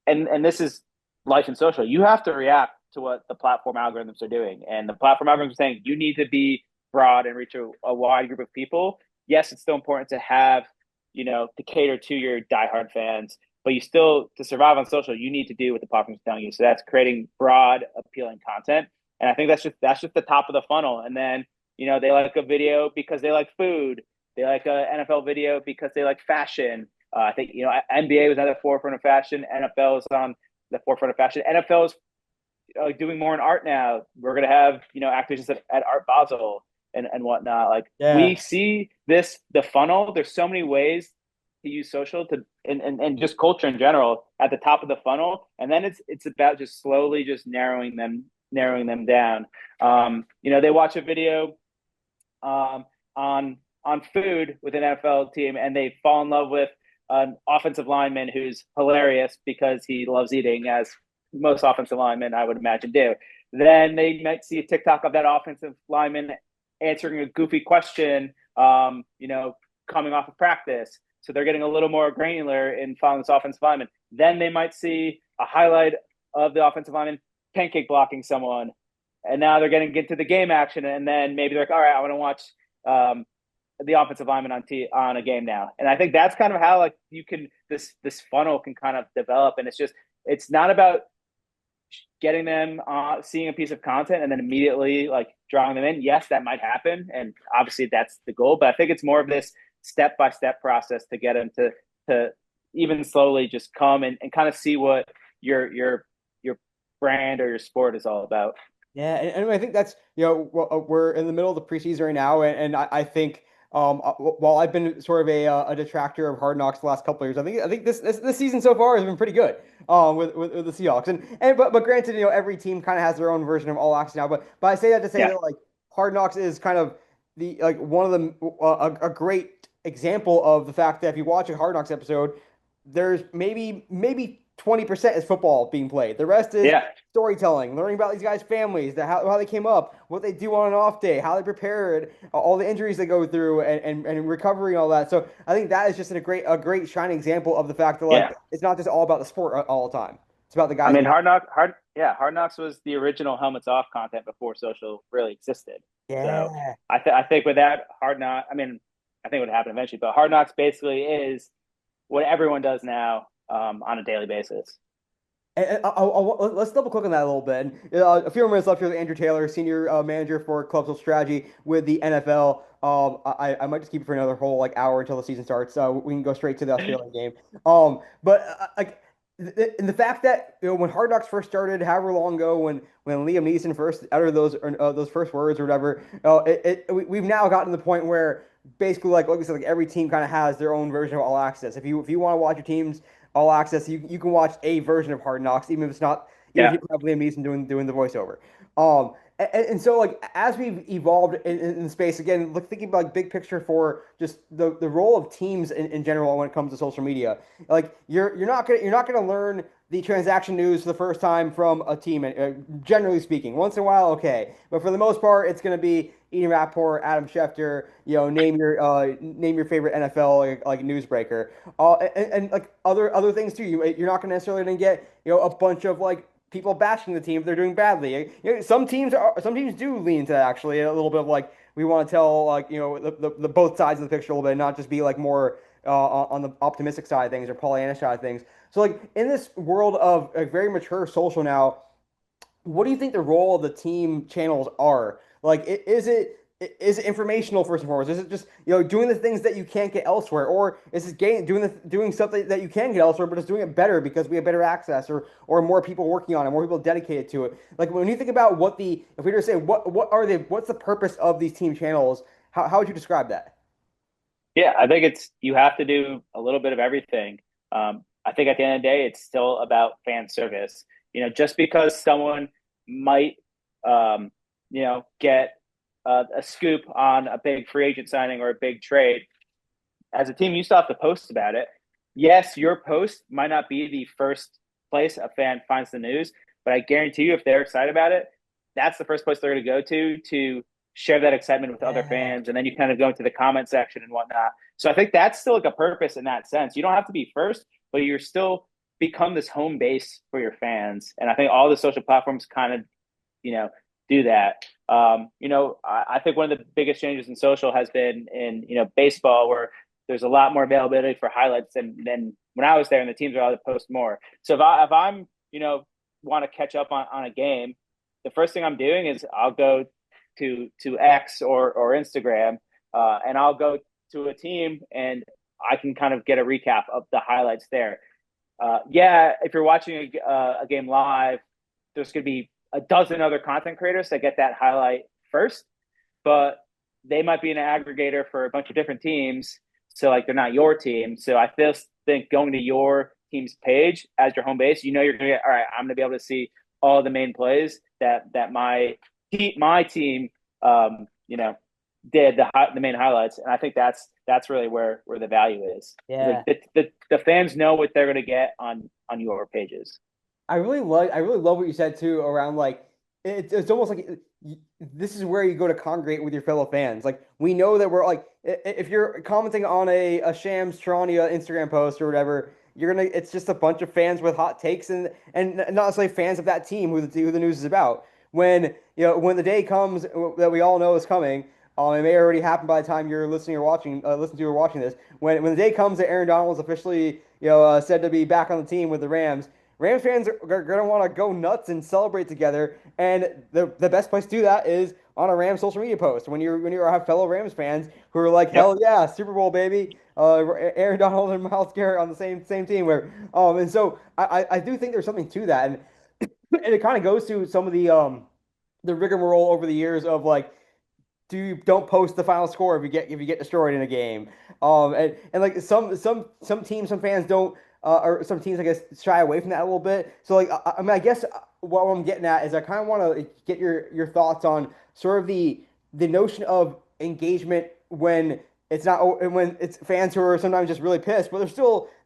[SPEAKER 2] and this is life in social, you have to react to what the platform algorithms are doing, and the platform algorithms are saying you need to be broad and reach a wide group of people. Yes, it's still important to have, to cater to your diehard fans, but you still, to survive on social, you need to do what the platform is telling you. So that's creating broad, appealing content. And I think that's just the top of the funnel. And then, they like a video because they like food. They like a NFL video because they like fashion. I think, NBA was at the forefront of fashion. NFL is on the forefront of fashion. NFL is doing more in art now. We're going to have, activations at Art Basel and whatnot. Like, we
[SPEAKER 1] Yeah.
[SPEAKER 2] see the funnel. There's so many ways to use social and just culture in general at the top of the funnel. And then it's about just slowly just narrowing them down. They watch a video on on food with an NFL team and they fall in love with an offensive lineman who's hilarious because he loves eating, as most offensive linemen I would imagine do, then they might see a TikTok of that offensive lineman answering a goofy question, coming off of practice. So they're getting a little more granular in following this offensive lineman. Then they might see a highlight of the offensive lineman pancake blocking someone. And now they're getting into the game action. And then maybe they're like, all right, I want to watch the offensive lineman on a game now. And I think that's kind of how like you can this funnel can kind of develop. And it's not about getting them seeing a piece of content and then immediately like drawing them in. Yes, that might happen, and obviously that's the goal. But I think it's more of this step by step process to get them to even slowly just come and kind of see what your brand or your sport is all about.
[SPEAKER 1] Yeah, and I think that's we're in the middle of the preseason right now, and I think while I've been sort of a detractor of Hard Knocks the last couple of years, I think this season so far has been pretty good with the Seahawks, and but granted, every team kind of has their own version of All Access now, but I say that to say
[SPEAKER 2] Yeah,
[SPEAKER 1] that like Hard Knocks is kind of the like one of the a great example of the fact that if you watch a Hard Knocks episode, there's maybe 20% is football being played. The rest is
[SPEAKER 2] yeah,
[SPEAKER 1] storytelling, learning about these guys' families, how they came up, what they do on an off day, how they prepared, all the injuries they go through, and recovery and all that. So I think that is just a great shining example of the fact that like
[SPEAKER 2] yeah.
[SPEAKER 1] it's not just all about the sport all the time. It's about the
[SPEAKER 2] I
[SPEAKER 1] guys
[SPEAKER 2] mean,
[SPEAKER 1] behind.
[SPEAKER 2] Hard Knocks was the original helmets off content before social really existed. So
[SPEAKER 1] Yeah.
[SPEAKER 2] I think with that Hard Knock, I mean, I think it would happen eventually, but Hard Knocks basically is what everyone does now on a daily basis.
[SPEAKER 1] And let's double click on that a little bit. And, a few more minutes left here with Andrew Taylor, senior manager for club social strategy with the NFL. I might just keep it for another whole like hour until the season starts. So we can go straight to the Australian game. But like and the fact that when Hard Knocks first started, however long ago, when Liam Neeson first uttered those first words or whatever, we've now gotten to the point where basically like we said, like every team kind of has their own version of All Access. If you want to watch your teams All Access, you can watch a version of Hard Knocks, even if it's not, even if
[SPEAKER 2] Yeah.
[SPEAKER 1] you don't have Liam Neeson doing the voiceover. And so like as we've evolved in space again, look thinking about like big picture for just the role of teams in general when it comes to social media. Like you're not gonna learn the transaction news for the first time from a team, generally speaking. Once in a while, okay, but for the most part, it's gonna be Ian Rappaport, Adam Schefter. Name your favorite NFL like newsbreaker. And like other things too. You're not gonna necessarily gonna get a bunch of like people bashing the team if they're doing badly. Some teams do lean to actually a little bit of like we want to tell like the both sides of the picture a little bit, and not just be like more on the optimistic side of things or Pollyanna side of things. So like in this world of a very mature social now, what do you think the role of the team channels are? Like, is it informational first and foremost? Is it just doing the things that you can't get elsewhere, or is it doing something that you can get elsewhere, but it's doing it better because we have better access, or more people working on it, more people dedicated to it? Like when you think about if we were to say what's the purpose of these team channels? How would you describe that?
[SPEAKER 2] Yeah, I think it's you have to do a little bit of everything. I think at the end of the day, it's still about fan service. Just because someone might, get a scoop on a big free agent signing or a big trade, as a team, you still have to post about it. Yes, your post might not be the first place a fan finds the news, but I guarantee you, if they're excited about it, that's the first place they're going to go to share that excitement with other
[SPEAKER 1] Yeah.
[SPEAKER 2] fans. And then you kind of go into the comment section and whatnot. So I think that's still like a purpose in that sense. You don't have to be first, but you're still become this home base for your fans. And I think all the social platforms kind of, do that. I think one of the biggest changes in social has been in, baseball where there's a lot more availability for highlights than when I was there and the teams are allowed to post more. So if I'm, want to catch up on a game, the first thing I'm doing is I'll go to X or Instagram, and I'll go to a team and I can kind of get a recap of the highlights there. Yeah, if you're watching a game live, there's going to be a dozen other content creators that get that highlight first, but they might be an aggregator for a bunch of different teams. So like they're not your team. So I just think going to your team's page as your home base, you're gonna get all right. I'm gonna be able to see all the main plays that my team, um, you know, the main highlights, and I think that's really where the value is. It's like
[SPEAKER 1] Yeah.
[SPEAKER 2] the fans know what they're going to get on your pages.
[SPEAKER 1] I really love what you said too around like it's almost like this is where you go to congregate with your fellow fans. Like we know that we're like if you're commenting on a Shams Charania Instagram post or whatever, you're gonna it's just a bunch of fans with hot takes and not necessarily fans of that team who the news is about. When when the day comes that we all know is coming, it may already happen by the time you're listening or watching listen to or watching this. When the day comes that Aaron Donald is officially said to be back on the team with the Rams. Rams fans are going to want to go nuts and celebrate together, and the best place to do that is on a Rams social media post when you have fellow Rams fans who are like,
[SPEAKER 2] Yep.
[SPEAKER 1] hell yeah, Super Bowl baby, Aaron Donald and Myles Garrett on the same team. Where and so I do think there's something to that, and and it kind of goes to some of the rigmarole over the years of like don't post the final score if you get destroyed in a game. And like some teams, some fans don't or some teams I guess shy away from that a little bit. So like I mean I guess what I'm getting at is I kind of want to get your thoughts on sort of the notion of engagement when it's not when it's fans who are sometimes just really pissed, but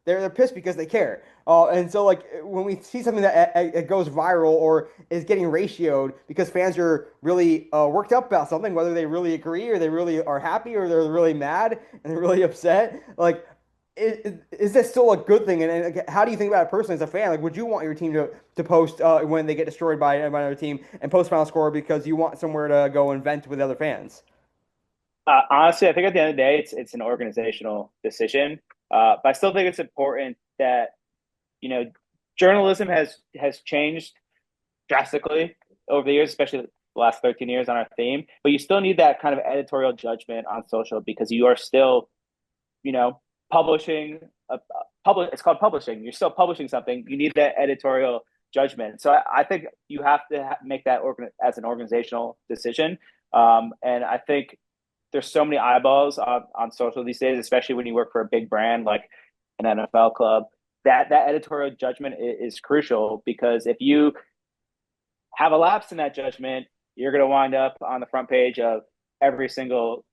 [SPEAKER 1] they're pissed because they care. And so like when we see something that it goes viral or is getting ratioed because fans are really worked up about something, whether they really agree or they really are happy or they're really mad and they're really upset, like is this still a good thing? And how do you think about it personally as a fan? Like, would you want your team to post when they get destroyed by another team and post final score because you want somewhere to go and vent with other fans?
[SPEAKER 2] Honestly, I think at the end of the day, it's an organizational decision. But I still think it's important that you know journalism has changed drastically over the years, especially the last 13 years on our theme. But you still need that kind of editorial judgment on social because you are still, you know, publishing a public. It's called publishing. You're still publishing something. You need that editorial judgment. So I think you have to make that as an organizational decision. And I think there's so many eyeballs on social these days, especially when you work for a big brand like an NFL club. That editorial judgment is crucial because if you have a lapse in that judgment, you're going to wind up on the front page of every single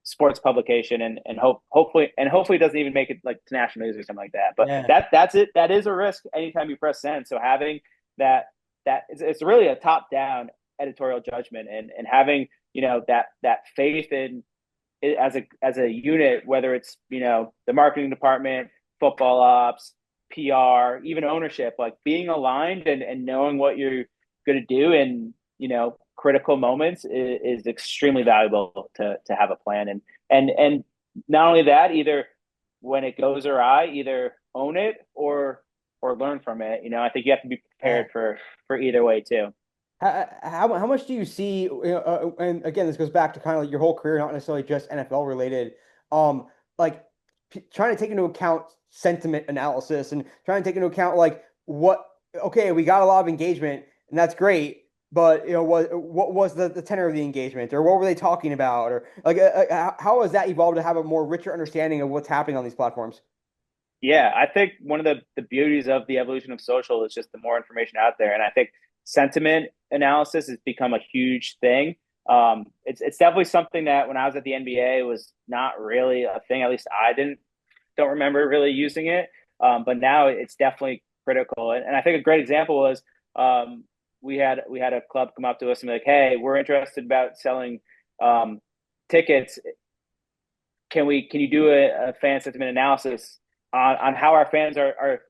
[SPEAKER 2] sports publication and hopefully it doesn't even make it like to national news or something like that. But
[SPEAKER 1] Yeah.
[SPEAKER 2] that's it. That is a risk anytime you press send. So having that it's really a top down editorial judgment and having that faith in it as a unit, whether it's the marketing department, football ops, PR, even ownership, like being aligned and knowing what you're going to do in critical moments is extremely valuable to have a plan and not only that, either when it goes awry, either own it or learn from it. I think you have to be
[SPEAKER 1] Yeah.
[SPEAKER 2] prepared for either way too.
[SPEAKER 1] How much do you see, and again, this goes back to kind of like your whole career, not necessarily just NFL related, like trying to take into account sentiment analysis and trying to take into account like okay, we got a lot of engagement and that's great, but what was the tenor of the engagement or what were they talking about or like how has that evolved to have a more richer understanding of what's happening on these platforms?
[SPEAKER 2] Yeah, I think one of the beauties of the evolution of social is just the more information out there. And I think sentiment analysis has become a huge thing. It's definitely something that when I was at the NBA was not really a thing. At least I don't remember really using it. But now it's definitely critical. And I think a great example was we had a club come up to us and be like, "Hey, we're interested about selling um, tickets. Can you do a fan sentiment analysis on how our fans are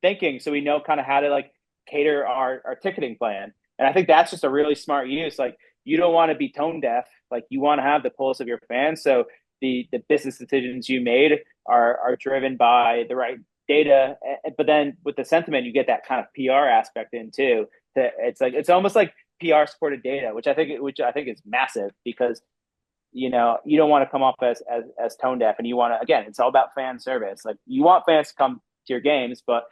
[SPEAKER 2] thinking so we know kind of how to like cater our ticketing plan?" And I think that's just a really smart use. Like you don't want to be tone deaf. Like you want to have the pulse of your fans. So the business decisions you made are driven by the right data. But then with the sentiment, you get that kind of PR aspect in too. That it's almost like PR supported data, which I think is massive because you don't want to come off as tone deaf, and you want to, again, it's all about fan service. Like you want fans to come to your games, but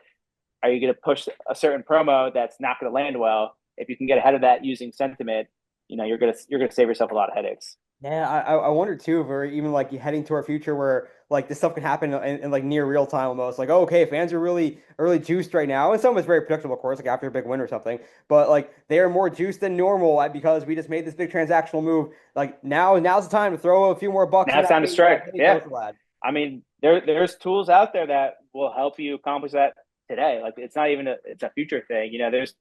[SPEAKER 2] are you going to push a certain promo that's not going to land well? If you can get ahead of that using sentiment, you're going to save yourself a lot of headaches.
[SPEAKER 1] Yeah, I wonder too if we're even like heading to our future where like this stuff can happen in like near real time almost. Like, oh, okay, fans are really juiced right now, and some of it's very predictable, of course, like after a big win or something. But like they are more juiced than normal because we just made this big transactional move. Like now's the time to throw a few more bucks
[SPEAKER 2] Now
[SPEAKER 1] in
[SPEAKER 2] it's
[SPEAKER 1] that
[SPEAKER 2] time to strike.
[SPEAKER 1] paid
[SPEAKER 2] Yeah.
[SPEAKER 1] social ad.
[SPEAKER 2] I mean, there's tools out there that will help you accomplish that today. Like it's not even it's a future thing. There's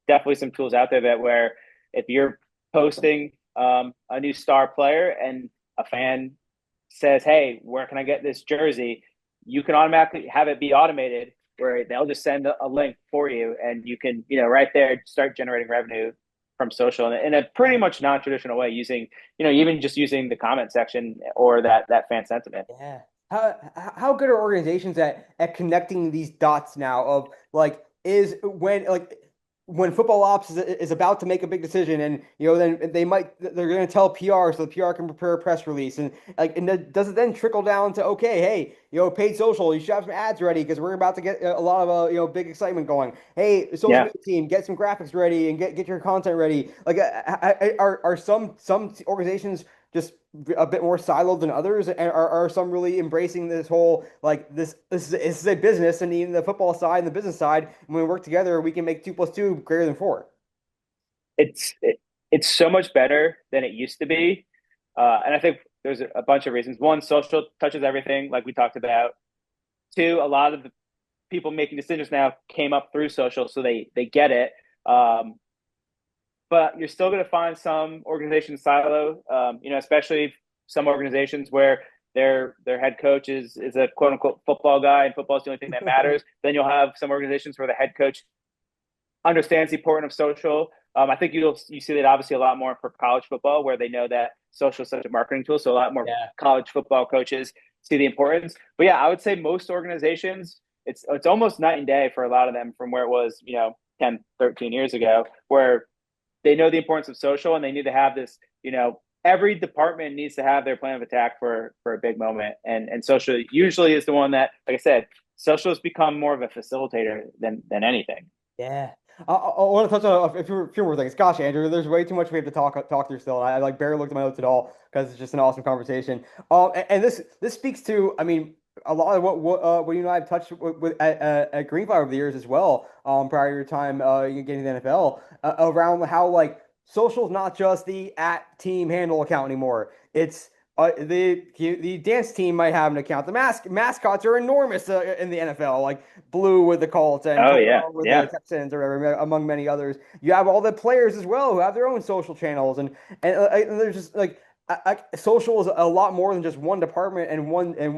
[SPEAKER 2] definitely some tools out there that where if you're posting a new star player and a fan says, "Hey, where can I get this jersey?" You can automatically have it be automated where they'll just send a link for you, and you can right there start generating revenue from social in a pretty much non-traditional way using even just using the comment section or that fan sentiment.
[SPEAKER 1] Yeah. How good are organizations at connecting these dots now of like is when football ops is about to make a big decision and then they're going to tell PR so the PR can prepare a press release and does it then trickle down to okay, hey, paid social, you should have some ads ready because we're about to get a lot of big excitement going. Hey, social
[SPEAKER 2] Yeah,
[SPEAKER 1] media team, get some graphics ready and get your content ready. Like are some organizations just a bit more siloed than others, and are some really embracing this whole like this is a business, and even the football side and the business side, when we work together, we can make 2 plus 2 greater than 4.
[SPEAKER 2] it's it, it's so much better than it used to be, and I think there's a bunch of reasons. One, social touches everything, like we talked about. Two, a lot of the people making decisions now came up through social, so they get it. Um, but you're still going to find some organizations silo, especially some organizations where their head coach is a quote unquote football guy and football is the only thing that matters. Then you'll have some organizations where the head coach understands the importance of social. I think you see that obviously a lot more for college football, where they know that social is such a marketing tool. So a lot more
[SPEAKER 1] Yeah.
[SPEAKER 2] college football coaches see the importance. But yeah, I would say most organizations, it's almost night and day for a lot of them from where it was 10, 13 years ago, where they know the importance of social and they need to have this. Every department needs to have their plan of attack for a big moment, and social usually is the one that, like I said, social has become more of a facilitator than anything.
[SPEAKER 1] Yeah. I want to touch on a few more things. Gosh, Andrew, there's way too much we have to talk through still. I like barely looked at my notes at all because it's just an awesome conversation. And this speaks to, I mean, a lot of what you and I have touched with at Greenfly over the years as well. Prior to your time getting to the NFL, around how like social is not just the at team handle account anymore. It's the dance team might have an account. The mascots are enormous in the NFL, like Blue with the Colts and
[SPEAKER 2] Oh yeah,
[SPEAKER 1] Terrell with the
[SPEAKER 2] yeah.
[SPEAKER 1] Texans or whatever, among many others. You have all the players as well who have their own social channels, and there's just like social is a lot more than just one department and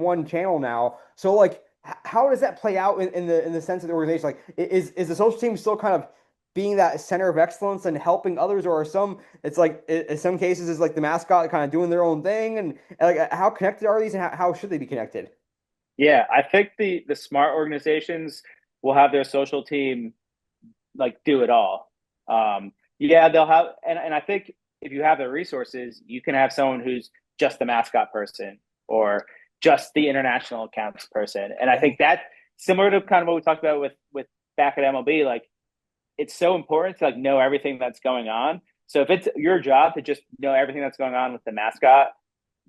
[SPEAKER 1] one channel now. So like, how does that play out in the sense of the organization? Like, is the social team still kind of being that center of excellence and helping others, or are some it's like in some cases is like the mascot kind of doing their own thing, and like how connected are these, and how should they be connected?
[SPEAKER 2] Yeah, I think the smart organizations will have their social team like do it all. Yeah, they'll have, and I think if you have the resources, you can have someone who's just the mascot person or just the international accounts person. And I
[SPEAKER 1] Yeah.
[SPEAKER 2] think that similar to kind of what we talked about with back at MLB, like it's so important to like know everything that's going on. So if it's your job to just know everything that's going on with the mascot,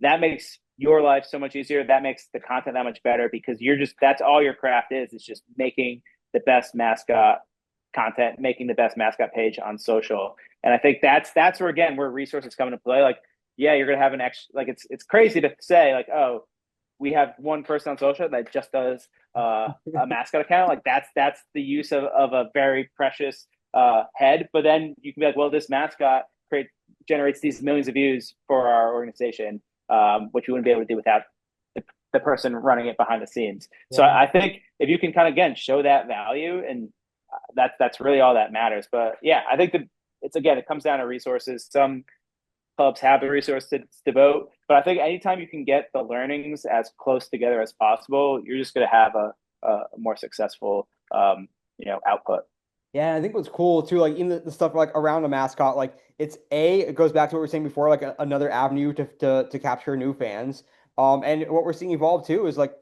[SPEAKER 2] that makes your life so much easier. That makes the content that much better because you're just that's all your craft is. It's just making the best mascot content, making the best mascot page on social. And I think that's where again where resources come into play. Like, yeah, you're gonna have an extra like it's crazy to say like, oh, we have one person on social that just does a mascot account. Like that's the use of a very precious head. But then you can be like, well, this mascot generates these millions of views for our organization, which we wouldn't be able to do without the person running it behind the scenes. So
[SPEAKER 1] Yeah.
[SPEAKER 2] I think if you can kind of again show that value, and that's really all that matters. But yeah, I think that it's again it comes down to resources. Some clubs have the resources to devote, but I think anytime you can get the learnings as close together as possible, you're just going to have a more successful output.
[SPEAKER 1] Yeah, I think what's cool too, like even the stuff like around a mascot, like it goes back to what we were saying before, like another avenue to capture new fans. And what we're seeing evolve too is like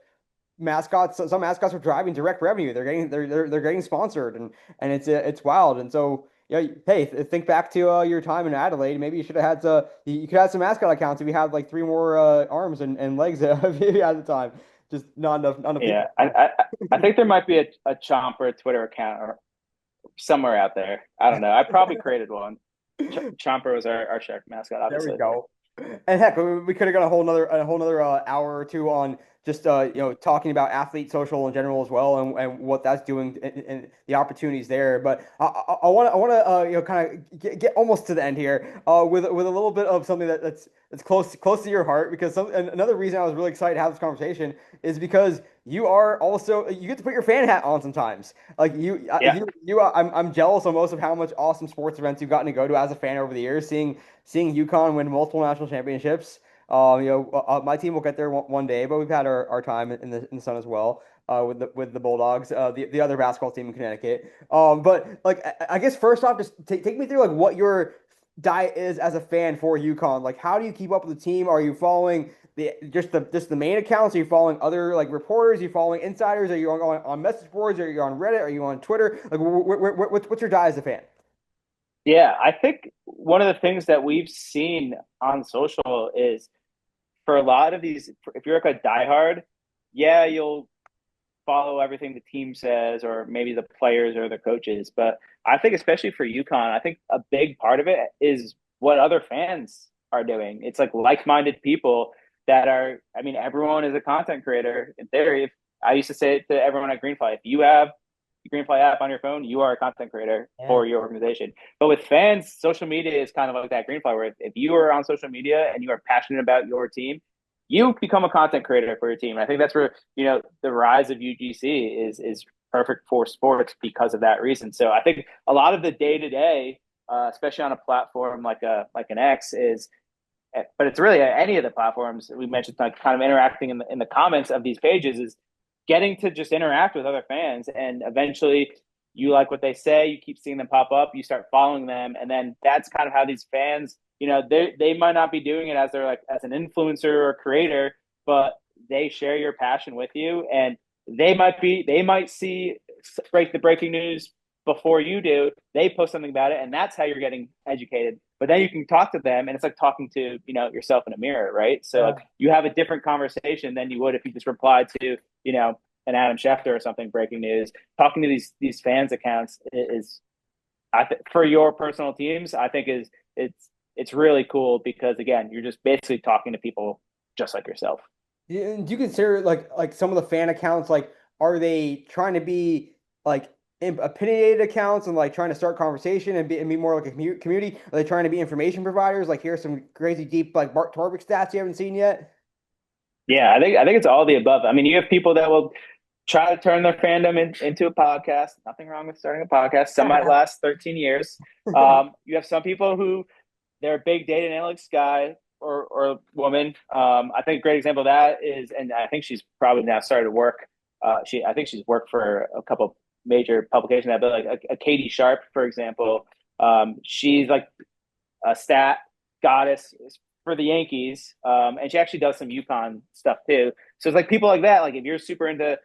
[SPEAKER 1] mascots. Some mascots are driving direct revenue. They're getting sponsored, and it's wild. And so Yeah, hey, think back to your time in Adelaide. Maybe you should have had you could have some mascot accounts if you had like three more arms and legs if you had the time. Just not enough
[SPEAKER 2] Yeah,
[SPEAKER 1] people.
[SPEAKER 2] I think there might be a Chomper Twitter account or somewhere out there. I don't know. I probably created one. Chomper was our shark mascot,
[SPEAKER 1] There we
[SPEAKER 2] obviously.
[SPEAKER 1] go. And heck, we could have got a whole nother hour or two on just talking about athlete social in general as well and what that's doing and the opportunities there. But I want to kind of get almost to the end here with a little bit of something that's close to your heart because and another reason I was really excited to have this conversation is because you get to put your fan hat on sometimes. Like
[SPEAKER 2] Yeah.
[SPEAKER 1] I'm jealous almost of how much awesome sports events you've gotten to go to as a fan over the years, seeing UConn win multiple national championships. My team will get there one day, but we've had our time in the sun as well. With the Bulldogs, the other basketball team in Connecticut. But like I guess first off, just take me through like what your diet is as a fan for UConn. Like, how do you keep up with the team? Are you following the main accounts? Are you following other like reporters? Are you following insiders? Are you on message boards? Are you on Reddit? Are you on Twitter? Like, what's your diet as a fan?
[SPEAKER 2] Yeah, I think one of the things that we've seen on social is for a lot of these, if you're like a diehard, yeah, you'll follow everything the team says or maybe the players or the coaches. But I think especially for UConn, I think a big part of it is what other fans are doing. It's like-minded people that are, I mean, everyone is a content creator in theory. If, I used to say it to everyone at Greenfly, if you have the Greenfly app on your phone, you are a content creator
[SPEAKER 1] Yeah.
[SPEAKER 2] for your organization. But with fans, social media is kind of like that Greenfly, where if you are on social media and you are passionate about your team, you become a content creator for your team. And I think that's where the rise of UGC is perfect for sports because of that reason. So I think a lot of the day to day, especially on a platform like an X, is, but it's really any of the platforms we mentioned, like kind of interacting in the comments of these pages, is getting to just interact with other fans, and eventually you like what they say, you keep seeing them pop up, you start following them, and then that's kind of how these fans, they might not be doing it as they're like as an influencer or creator, but they share your passion with you, and they might see the breaking news before you do. They post something about it, and that's how you're getting educated. But then you can talk to them, and it's like talking to yourself in a mirror, right? So like you have a different conversation than you would if you just replied to an Adam Schefter or something breaking news. Talking to these fans accounts is for your personal teams, I think it's really cool because again, you're just basically talking to people just like yourself.
[SPEAKER 1] Yeah, and do you consider like some of the fan accounts like are they trying to be like opinionated accounts and like trying to start conversation and be more like a community? Are they trying to be information providers? Like here's some crazy deep like Bart Torvik stats you haven't seen yet.
[SPEAKER 2] Yeah, I think it's all the above. I mean, you have people that will try to turn their fandom into a podcast. Nothing wrong with starting a podcast. Some might last 13 years. You have some people who they're a big data analytics guy or woman. I think a great example of that is, and I think she's probably now started to work. I think she's worked for a couple major publications. But like a Katie Sharp, for example, she's like a stat goddess for the Yankees, and she actually does some UConn stuff too. So it's like people like that. Like if you're super into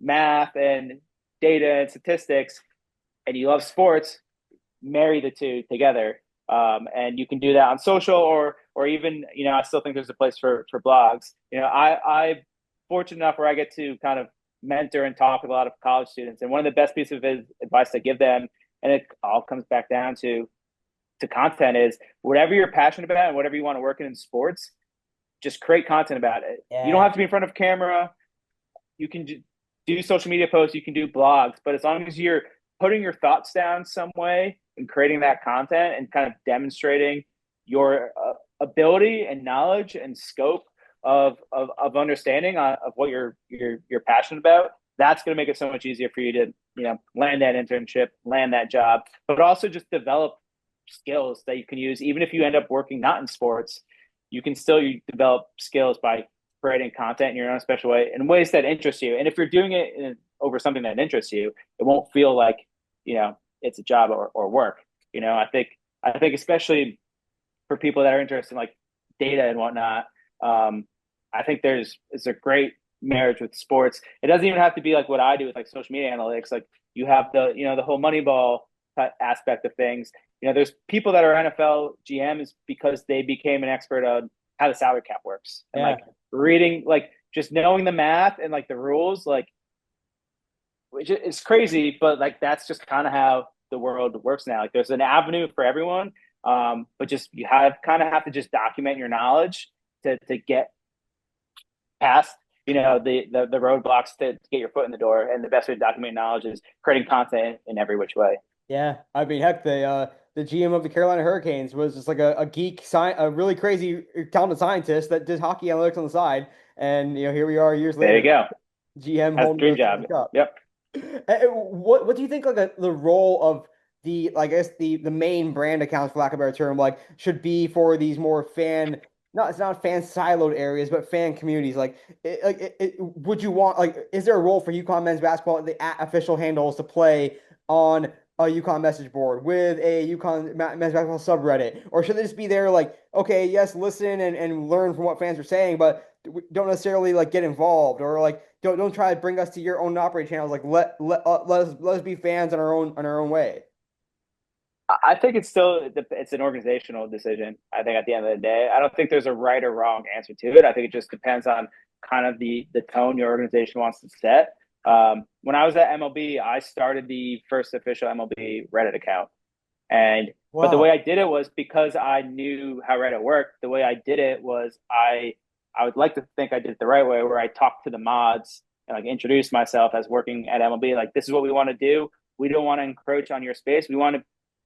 [SPEAKER 2] math and data and statistics, and you love sports, marry the two together. And you can do that on social or even I still think there's a place for blogs. I fortunate enough where I get to kind of mentor and talk with a lot of college students, and one of the best pieces of advice I give them, and it all comes back down to content, is whatever you're passionate about and whatever you want to work in sports, just create content about it. You don't
[SPEAKER 1] Yeah.
[SPEAKER 2] have to be in front of camera. You can do social media posts, you can do blogs, but as long as you're putting your thoughts down some way and creating that content and kind of demonstrating your ability and knowledge and scope of understanding of what you're passionate about, that's going to make it so much easier for you to land that internship, land that job, but also just develop skills that you can use even if you end up working not in sports. You can still develop skills by creating content in your own special way in ways that interest you. And if you're doing it over something that interests you, it won't feel like, it's a job or work. I think especially for people that are interested in like data and whatnot, I think it's a great marriage with sports. It doesn't even have to be like what I do with like social media analytics. Like you have the whole Moneyball aspect of things. There's people that are NFL GMs because they became an expert on how the salary cap works and
[SPEAKER 1] Yeah.
[SPEAKER 2] like reading, like just knowing the math and like the rules, like which is crazy, but like that's just kind of how the world works now. Like there's an avenue for everyone, but just you have kind of have to just document your knowledge to get past the roadblocks to get your foot in the door. And the best way to document knowledge is creating content in every which way.
[SPEAKER 1] Yeah, I mean, heck, the GM of the Carolina Hurricanes was just like a geek, a really crazy, talented scientist that did hockey analytics on the side, and here we are years
[SPEAKER 2] There you
[SPEAKER 1] later,
[SPEAKER 2] go.
[SPEAKER 1] GM
[SPEAKER 2] That's a
[SPEAKER 1] holding
[SPEAKER 2] dream
[SPEAKER 1] the
[SPEAKER 2] job.
[SPEAKER 1] Stanley Cup.
[SPEAKER 2] Yep.
[SPEAKER 1] What do you think like the role of the I guess the main brand accounts, for lack of a better term, like should be for these more fan not it's not fan siloed areas, but fan communities. Like, would you want like is there a role for UConn men's basketball, the official handles to play on a UConn message board with a UConn men's basketball subreddit, or should they just be there like, okay, yes, listen and learn from what fans are saying, but don't necessarily like get involved or like don't try to bring us to your own operating channels. Like let us be fans on our own way.
[SPEAKER 2] I think it's an organizational decision. I think at the end of the day, I don't think there's a right or wrong answer to it. I think it just depends on kind of the tone your organization wants to set. When I was at MLB, I started the first official MLB Reddit account, but the way
[SPEAKER 1] Wow.
[SPEAKER 2] I did it was because I knew how Reddit worked. The way I did it was I would like to think I did it the right way, where I talked to the mods and like introduced myself as working at MLB. Like, this is what we want to do. We don't want to encroach on your space. We want to,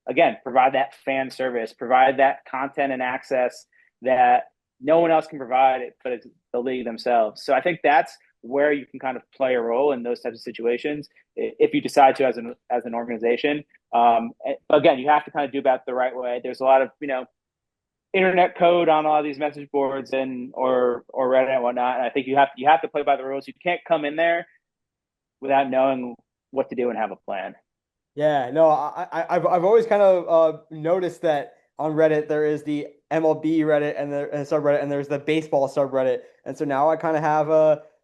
[SPEAKER 2] again, provide that fan service, provide that content and access that no one else can provide it, but it's the league themselves. So I think that's where you can kind of play a role in those types of situations if you decide to as an organization. Again, you have to kind of do about the right way. There's a lot of internet code on all these message boards and or Reddit and whatnot. And I think you have to play by the rules. You can't come in there without knowing what to do and have a plan.
[SPEAKER 1] Yeah, no, I've always kind of noticed that on Reddit there is the MLB Reddit and the subreddit, and there's the baseball subreddit, and so now I kind of have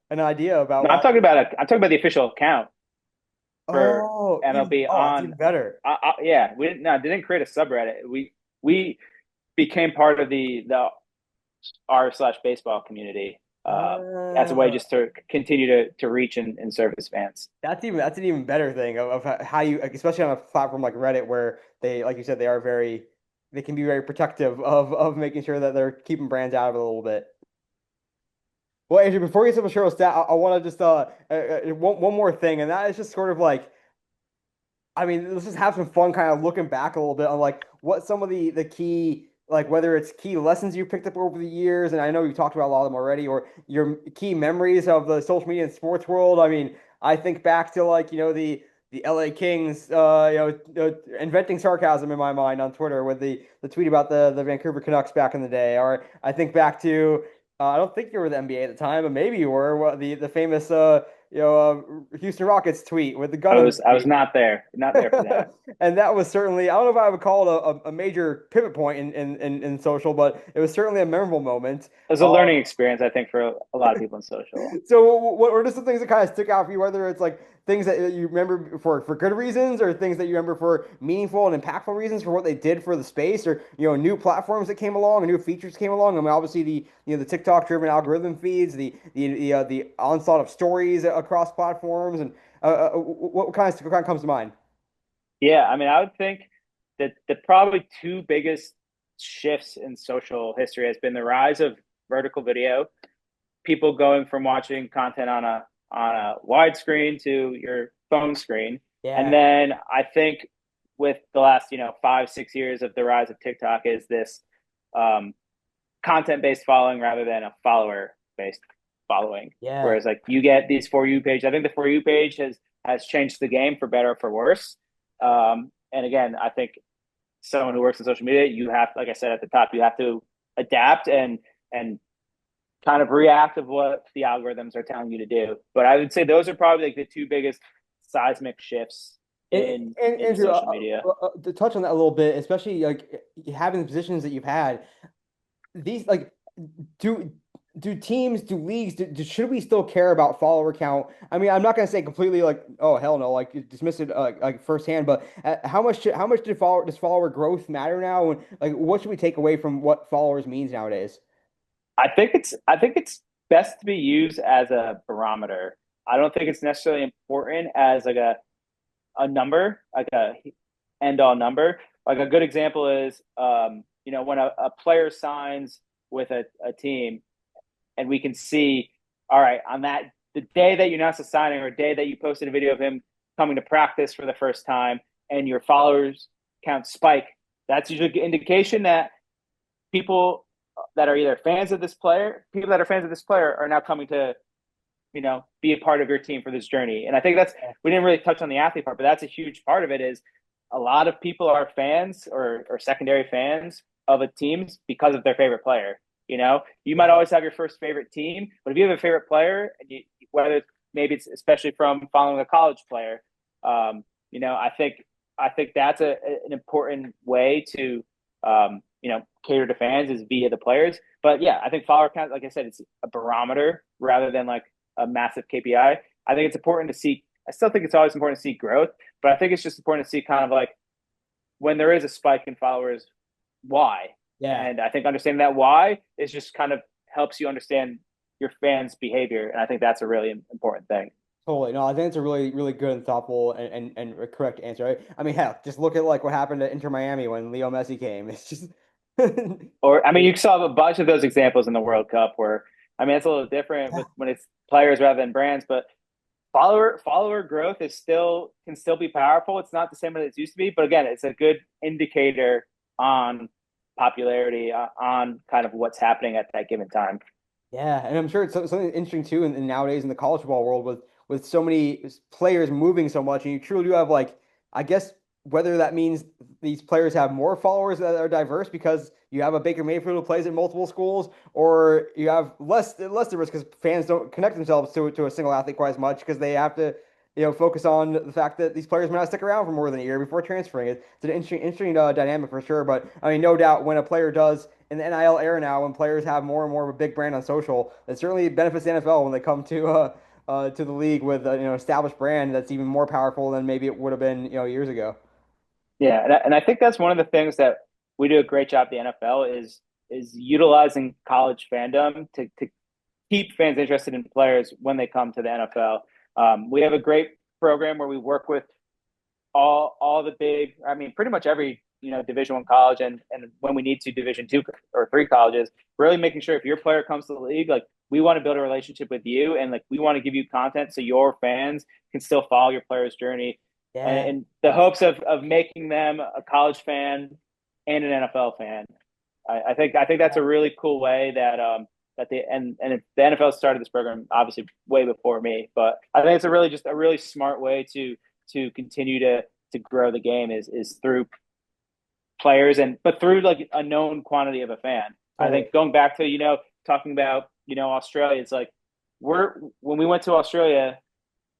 [SPEAKER 1] an idea about
[SPEAKER 2] No, I'm
[SPEAKER 1] why.
[SPEAKER 2] talking about I'm talking about the official account for
[SPEAKER 1] Oh,
[SPEAKER 2] MLB
[SPEAKER 1] it's
[SPEAKER 2] on.
[SPEAKER 1] even better.
[SPEAKER 2] Yeah, we didn't. No, didn't create a subreddit. We became part of the r/baseball community as a way
[SPEAKER 1] Ah,
[SPEAKER 2] just to continue to reach and service fans.
[SPEAKER 1] that's an even better thing of how you, especially on a platform like Reddit, where they, like you said, they can be very protective of making sure that they're keeping brands out of it a little bit. Well, Andrew, before we get to the show stat, I want to just one more thing, and that is just sort of like, I mean, let's just have some fun, kind of looking back a little bit on like what some of the key, like whether it's key lessons you picked up over the years, and I know you talked about a lot of them already, or your key memories of the social media and sports world. I mean, I think back to like the LA Kings, inventing sarcasm in my mind on Twitter with the tweet about the Vancouver Canucks back in the day, or I think back to I don't think you were the NBA at the time, but maybe you were the famous Houston Rockets tweet with the gun
[SPEAKER 2] I
[SPEAKER 1] in
[SPEAKER 2] was
[SPEAKER 1] the
[SPEAKER 2] I was
[SPEAKER 1] tape.
[SPEAKER 2] not there for that.
[SPEAKER 1] And that was certainly, I don't know if I would call it a major pivot point in social, but it was certainly a memorable moment.
[SPEAKER 2] It was a learning experience, I think, for a lot of people in social.
[SPEAKER 1] So what are just some things that kind of stick out for you, whether it's like things that you remember for good reasons or things that you remember for meaningful and impactful reasons for what they did for the space, or new platforms that came along and new features came along. I mean, obviously the TikTok driven algorithm feeds, the onslaught of stories across platforms, and what kind of comes to mind?
[SPEAKER 2] Yeah, I mean, I would think that the probably two biggest shifts in social history has been the rise of vertical video, people going from watching content on a widescreen to your phone screen. And
[SPEAKER 1] Yeah.
[SPEAKER 2] then I think with the last, 5, 6 years of the rise of TikTok is this um, content based following rather than a follower based following.
[SPEAKER 1] Yeah.
[SPEAKER 2] Whereas like you get these for you page. I think the for you page has changed the game for better or for worse. And again, I think someone who works in social media, you have, like I said at the top, you have to adapt and kind of react of what the algorithms are telling you to do. But I would say those are probably like the two biggest seismic shifts in
[SPEAKER 1] Andrew,
[SPEAKER 2] social media.
[SPEAKER 1] to touch on that a little bit, especially like having the positions that you've had, these like do do teams, do leagues, should we still care about follower count? I mean, I'm not gonna say completely like, oh hell no, like dismiss it like firsthand, but how much does follower growth matter now? And like, what should we take away from what followers means nowadays?
[SPEAKER 2] I think it's best to be used as a barometer. I don't think it's necessarily important as like a number, like a end all number. Like a good example is, when a player signs with a team, and we can see, all right, on that the day that you announced the signing or day that you posted a video of him coming to practice for the first time, and your followers count spike. That's usually an indication that people that are either fans of this player, people that are fans of this player, are now coming to be a part of your team for this journey. And I think that's we didn't really touch on the athlete part, but that's a huge part of it. Is a lot of people are fans or secondary fans of a teams because of their favorite player. You might always have your first favorite team, but if you have a favorite player, and whether maybe it's especially from following a college player, I think that's an important way to cater to fans is via the players. But yeah, I think follower count, like I said, it's a barometer rather than like a massive KPI. I think it's important to see. I still think it's always important to see growth, but I think it's just important to see kind of like when there is a spike in followers, why.
[SPEAKER 1] Yeah.
[SPEAKER 2] And I think understanding that why is just kind of helps you understand your fans' behavior. And I think that's a really important thing.
[SPEAKER 1] Totally. No, I think it's a really, really good and thoughtful and a correct answer. Right? I mean, hell, just look at like what happened to Inter Miami when Leo Messi came. It's just
[SPEAKER 2] Or I mean, you saw a bunch of those examples in the World Cup where I mean it's a little different with when it's players rather than brands, but follower growth is still can still be powerful. It's not the same as it used to be, but again, it's a good indicator on popularity, on kind of what's happening at that given time.
[SPEAKER 1] Yeah, and I'm sure it's something interesting too. And nowadays in the college football world, with so many players moving so much, and you truly do have like, I guess whether that means these players have more followers that are diverse because you have a Baker Mayfield who plays at multiple schools, or you have less diverse because fans don't connect themselves to a single athlete quite as much because they have to focus on the fact that these players might not stick around for more than a year before transferring. It's an interesting dynamic for sure. But I mean, no doubt when a player does in the NIL era now, when players have more and more of a big brand on social, it certainly benefits the NFL when they come to the league with established brand that's even more powerful than maybe it would have been years ago.
[SPEAKER 2] Yeah, and I think that's one of the things that we do a great job at the NFL is utilizing college fandom to keep fans interested in players when they come to the NFL. We have a great program where we work with all the big, I mean, pretty much every Division I college and when we need to Division II or III colleges, really making sure if your player comes to the league, like we want to build a relationship with you and like we want to give you content so your fans can still follow your player's journey, and
[SPEAKER 1] Yeah.
[SPEAKER 2] in the hopes of making them a college fan and an NFL fan. I think that's a really cool way that the NFL started this program obviously way before me, but I think it's a really smart way to continue to grow the game is through players but through like a known quantity of a fan. I
[SPEAKER 1] Totally.
[SPEAKER 2] think going back to talking about Australia, it's like when we went to Australia,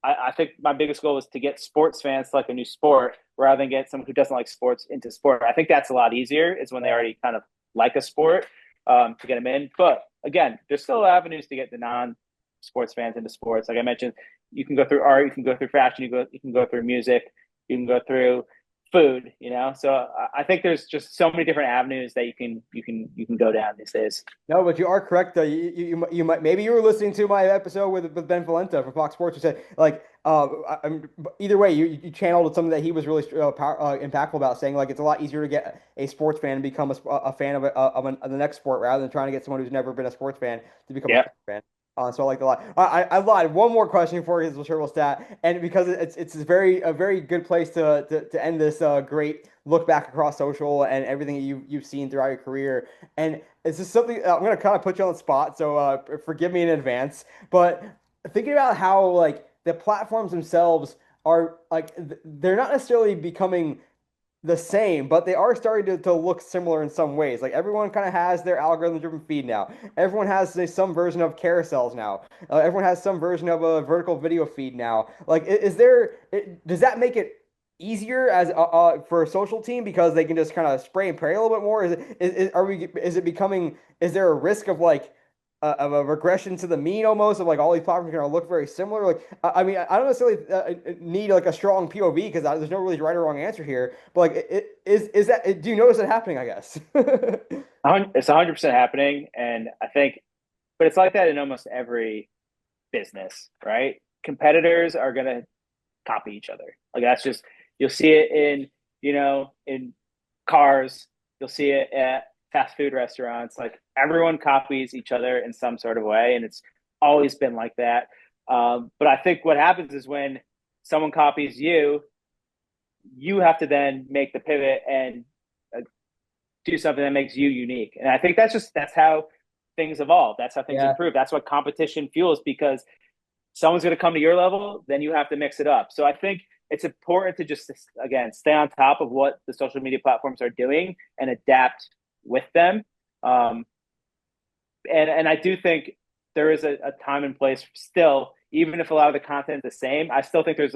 [SPEAKER 2] I think my biggest goal was to get sports fans to like a new sport rather than get someone who doesn't like sports into sport. I think that's a lot easier is when they
[SPEAKER 1] Yeah.
[SPEAKER 2] already kind of like a sport, to get them in. But again, there's still avenues to get the non-sports fans into sports. Like I mentioned, you can go through art, you can go through fashion, you can go through music, you can go through food. So I think there's just so many different avenues that you can go down these days.
[SPEAKER 1] No, but you are correct though. You might maybe you were listening to my episode with Ben Valenta from Fox Sports who said like either way you channeled something that he was really impactful about saying like it's a lot easier to get a sports fan to become a fan of the next sport rather than trying to get someone who's never been a sports fan to become a
[SPEAKER 2] Yeah.
[SPEAKER 1] sports fan. So I like a lot. I lied. One more question for you, is triple stat, and because it's a very good place to end this great look back across social and everything that you've seen throughout your career. And it's just something I'm gonna kind of put you on the spot, so forgive me in advance. But thinking about how like the platforms themselves are like they're not necessarily becoming the same, but they are starting to look similar in some ways. Like everyone kind of has their algorithm-driven feed now. Everyone has some version of carousels now. Everyone has some version of a vertical video feed now. Like, does that make it easier as for a social team because they can just kind of spray and pray a little bit more? Is it becoming? Is there a risk of like of a regression to the mean almost of like all these platforms are going to look very similar. Like, I mean, I don't necessarily need like a strong POV because there's no really right or wrong answer here. But like, is that? Do you notice it happening? I guess.
[SPEAKER 2] It's 100% happening, and I think, but it's like that in almost every business, right? Competitors are gonna copy each other. Like that's just you'll see it in in cars, you'll see it at fast food restaurants. Like everyone copies each other in some sort of way, and it's always been like that. But I think what happens is when someone copies you, you have to then make the pivot and uh, do something that makes you unique. And I think that's how things evolve. That's how things
[SPEAKER 1] Yeah.
[SPEAKER 2] improve. That's what competition fuels because someone's going to come to your level, then you have to mix it up. So I think it's important to just again stay on top of what the social media platforms are doing and adapt with them. Um, and I do think there is a time and place still, even if a lot of the content is the same. I still think there's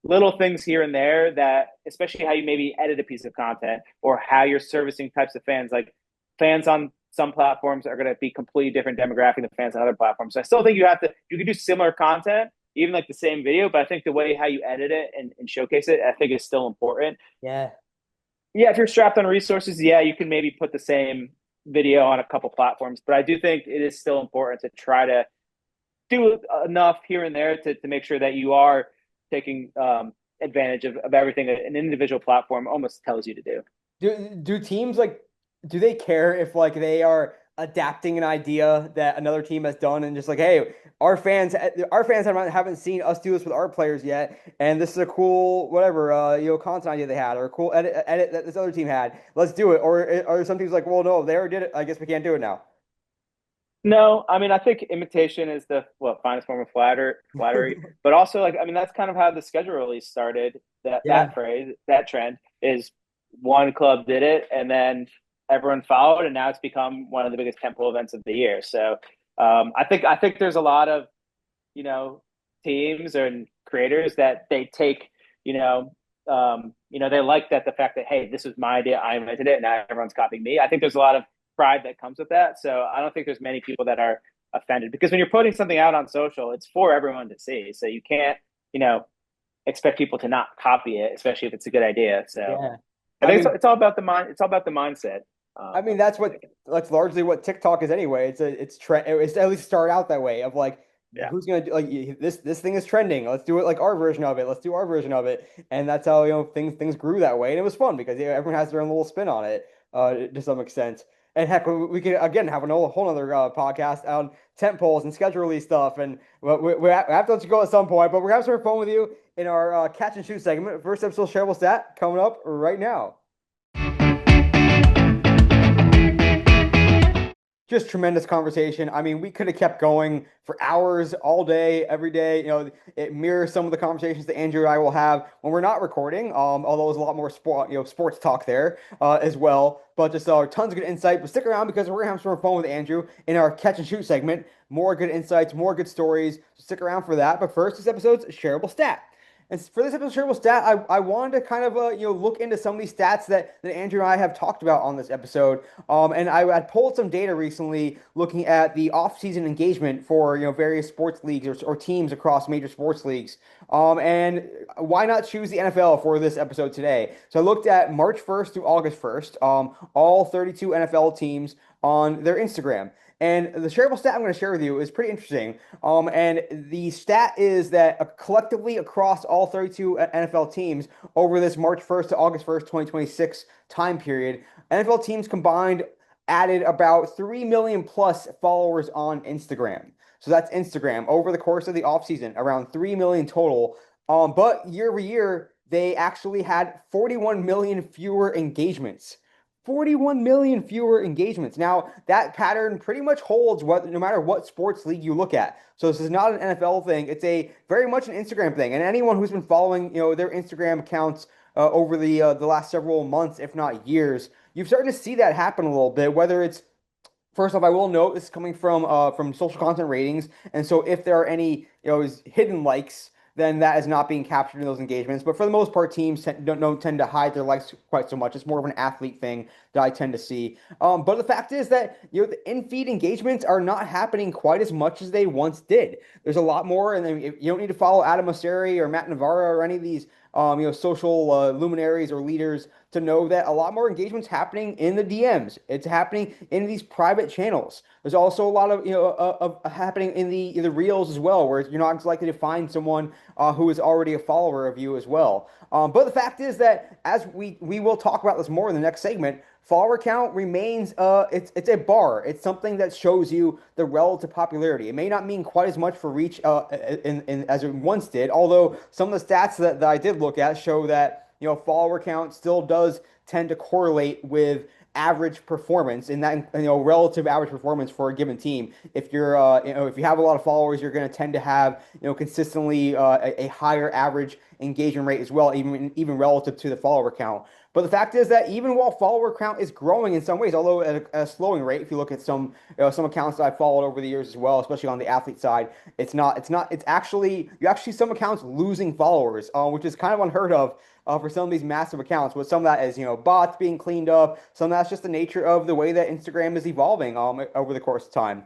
[SPEAKER 2] little things here and there that, especially how you maybe edit a piece of content or how you're servicing types of fans. Like fans on some platforms are going to be completely different demographic than fans on other platforms. So I still think you can do similar content, even like the same video, but I think the way how you edit it and showcase it, I think is still important.
[SPEAKER 1] Yeah.
[SPEAKER 2] Yeah, if you're strapped on resources, yeah, you can maybe put the same video on a couple platforms, but I do think it is still important to try to do enough here and there to make sure that you are taking advantage of everything an individual platform almost tells you to do.
[SPEAKER 1] Do teams like do they care if like they are adapting an idea that another team has done and just like, hey, our fans haven't seen us do this with our players yet, and this is a cool whatever content idea they had or a cool edit that this other team had. Let's do it. Or some teams like, well, no, they already did it. I guess we can't do it now.
[SPEAKER 2] No, I mean I think imitation is the finest form of flattery, but also like I mean that's kind of how the schedule release started. That
[SPEAKER 1] Yeah.
[SPEAKER 2] phrase, that trend is one club did it, and then everyone followed, and now it's become one of the biggest temple events of the year. So I think there's a lot of you know teams and creators that they take you know they like that the fact that hey this was my idea, I invented it, and now everyone's copying me. I think there's a lot of pride that comes with that. So I don't think there's many people that are offended because when you're putting something out on social, it's for everyone to see. So you can't, you know, expect people to not copy it, especially if it's a good idea. So
[SPEAKER 1] Yeah.
[SPEAKER 2] I
[SPEAKER 1] I
[SPEAKER 2] think
[SPEAKER 1] mean,
[SPEAKER 2] it's all about the mind. It's all about the mindset.
[SPEAKER 1] I mean,
[SPEAKER 2] I think.
[SPEAKER 1] that's largely what TikTok is anyway. It's trend. It's at least start out that way of like
[SPEAKER 2] Yeah.
[SPEAKER 1] who's gonna do like this thing is trending. Let's do it like our version of it. Let's do our version of it, and that's how things grew that way, and it was fun because everyone has their own little spin on it to some extent. And heck, we could again have a whole other podcast on tent poles and schedule release stuff, and we have to let you go at some point. But we're gonna have some fun with you in our catch and shoot segment. First episode shareable stat coming up right now. Just tremendous conversation. I mean, we could have kept going for hours, all day, every day. It mirrors some of the conversations that Andrew and I will have when we're not recording. Although there's a lot more sports talk there as well. But just tons of good insight. But stick around because we're gonna have some more fun with Andrew in our catch and shoot segment. More good insights, more good stories. So stick around for that. But first, this episode's shareable stat. And for this episode shareable stat, I wanted to kind of look into some of these stats that Andrew and I have talked about on this episode. And I had pulled some data recently looking at the off-season engagement for various sports leagues or teams across major sports leagues. And why not choose the NFL for this episode today? So I looked at March 1st through August 1st, all 32 NFL teams on their Instagram. And the shareable stat I'm going to share with you is pretty interesting. And the stat is that collectively across all 32 NFL teams over this March 1st to August 1st, 2026 time period, NFL teams combined added about 3 million plus followers on Instagram. So that's Instagram over the course of the offseason, around 3 million total. But year over year, they actually had 41 million fewer engagements. 41 million fewer engagements. Now, that pattern pretty much holds no matter what sports league you look at. So this is not an NFL thing. It's a very much an Instagram thing. And anyone who's been following, their Instagram accounts over the last several months, if not years, you've started to see that happen a little bit. Whether it's First off, I will note this is coming from social content ratings, and so if there are any hidden likes then that is not being captured in those engagements. But for the most part, teams don't tend to hide their likes quite so much. It's more of an athlete thing that I tend to see. But the fact is that the in-feed engagements are not happening quite as much as they once did. There's a lot more, and then you don't need to follow Adam Mosseri or Matt Navarro or any of these social luminaries or leaders to know that a lot more engagement's happening in the DMs. It's happening in these private channels. There's also a lot of happening in the reels as well, where you're not as likely to find someone who is already a follower of you as well. But the fact is that as we will talk about this more in the next segment, follower count remains it's a bar. It's something that shows you the relative popularity. It may not mean quite as much for reach as it once did, although some of the stats that I did look at show that follower count still does tend to correlate with average performance in that relative average performance for a given team. If you're if you have a lot of followers, you're going to tend to have consistently a higher average engagement rate as well, even relative to the follower count. But the fact is that even while follower count is growing in some ways, although at a slowing rate, if you look at some accounts that I've followed over the years as well, especially on the athlete side, it's actually you actually see some accounts losing followers, which is kind of unheard of for some of these massive accounts. But some of that is bots being cleaned up. Some of that's just the nature of the way that Instagram is evolving over the course of time.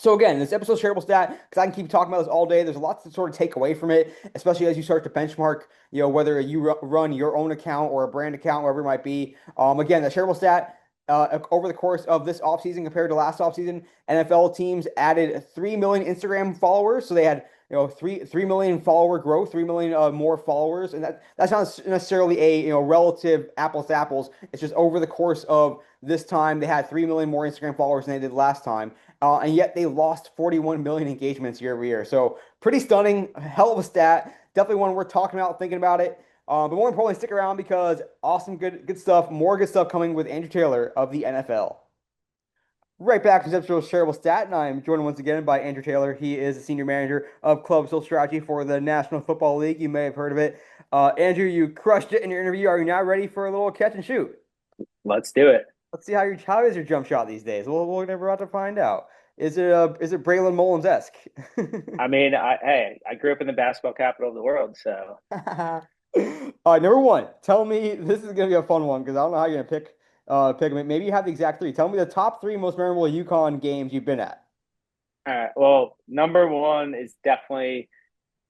[SPEAKER 1] So again, this episode's shareable stat, because I can keep talking about this all day. There's lots to sort of take away from it, especially as you start to benchmark, whether you run your own account or a brand account, wherever it might be. Again, the shareable stat, over the course of this offseason compared to last offseason, NFL teams added 3 million Instagram followers. So they had 3 million follower growth, 3 million more followers, and that's not necessarily a relative apples to apples. It's just over the course of this time they had 3 million more Instagram followers than they did last time, and yet they lost 41 million engagements year over year. So pretty stunning, hell of a stat. Definitely one worth talking about, thinking about it. But more importantly, stick around because awesome, good stuff, more good stuff coming with Andrew Taylor of the NFL. Right back to Zip's Shareable Stat, and I'm joined once again by Andrew Taylor. He is the senior manager of Club Social Strategy for the National Football League. You may have heard of it. Andrew, you crushed it in your interview. Are you now ready for a little catch and shoot?
[SPEAKER 2] Let's do it.
[SPEAKER 1] Let's see how is your jump shot these days. We're never about to find out. Is it Braylon Mullins-esque?
[SPEAKER 2] I mean, I grew up in the basketball capital of the world, so
[SPEAKER 1] All right, number one. Tell me this is gonna be a fun one because I don't know how you're gonna pick them. Maybe you have the exact three. Tell me the top three most memorable UConn games you've been at.
[SPEAKER 2] all right. Well, number one is definitely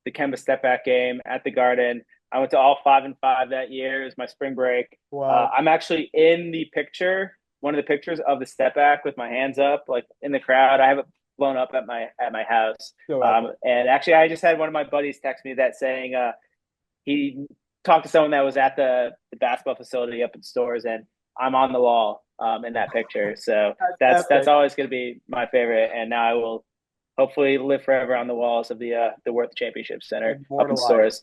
[SPEAKER 2] the Kemba step back game at the Garden. I went to all 5-5 that year. It was my spring break.
[SPEAKER 1] Wow.
[SPEAKER 2] I'm actually in the picture, one of the pictures of the step back with my hands up, like in the crowd. I have it blown up at my house.
[SPEAKER 1] So epic.
[SPEAKER 2] And actually, I just had one of my buddies text me that saying he talked to someone that was at the basketball facility up in Stores, and I'm on the wall in that picture. So
[SPEAKER 1] That's
[SPEAKER 2] that's
[SPEAKER 1] epic.
[SPEAKER 2] always going to be my favorite. And now I will hopefully live forever on the walls of the Worth Championship Center up in
[SPEAKER 1] Immortalized.
[SPEAKER 2] Stores.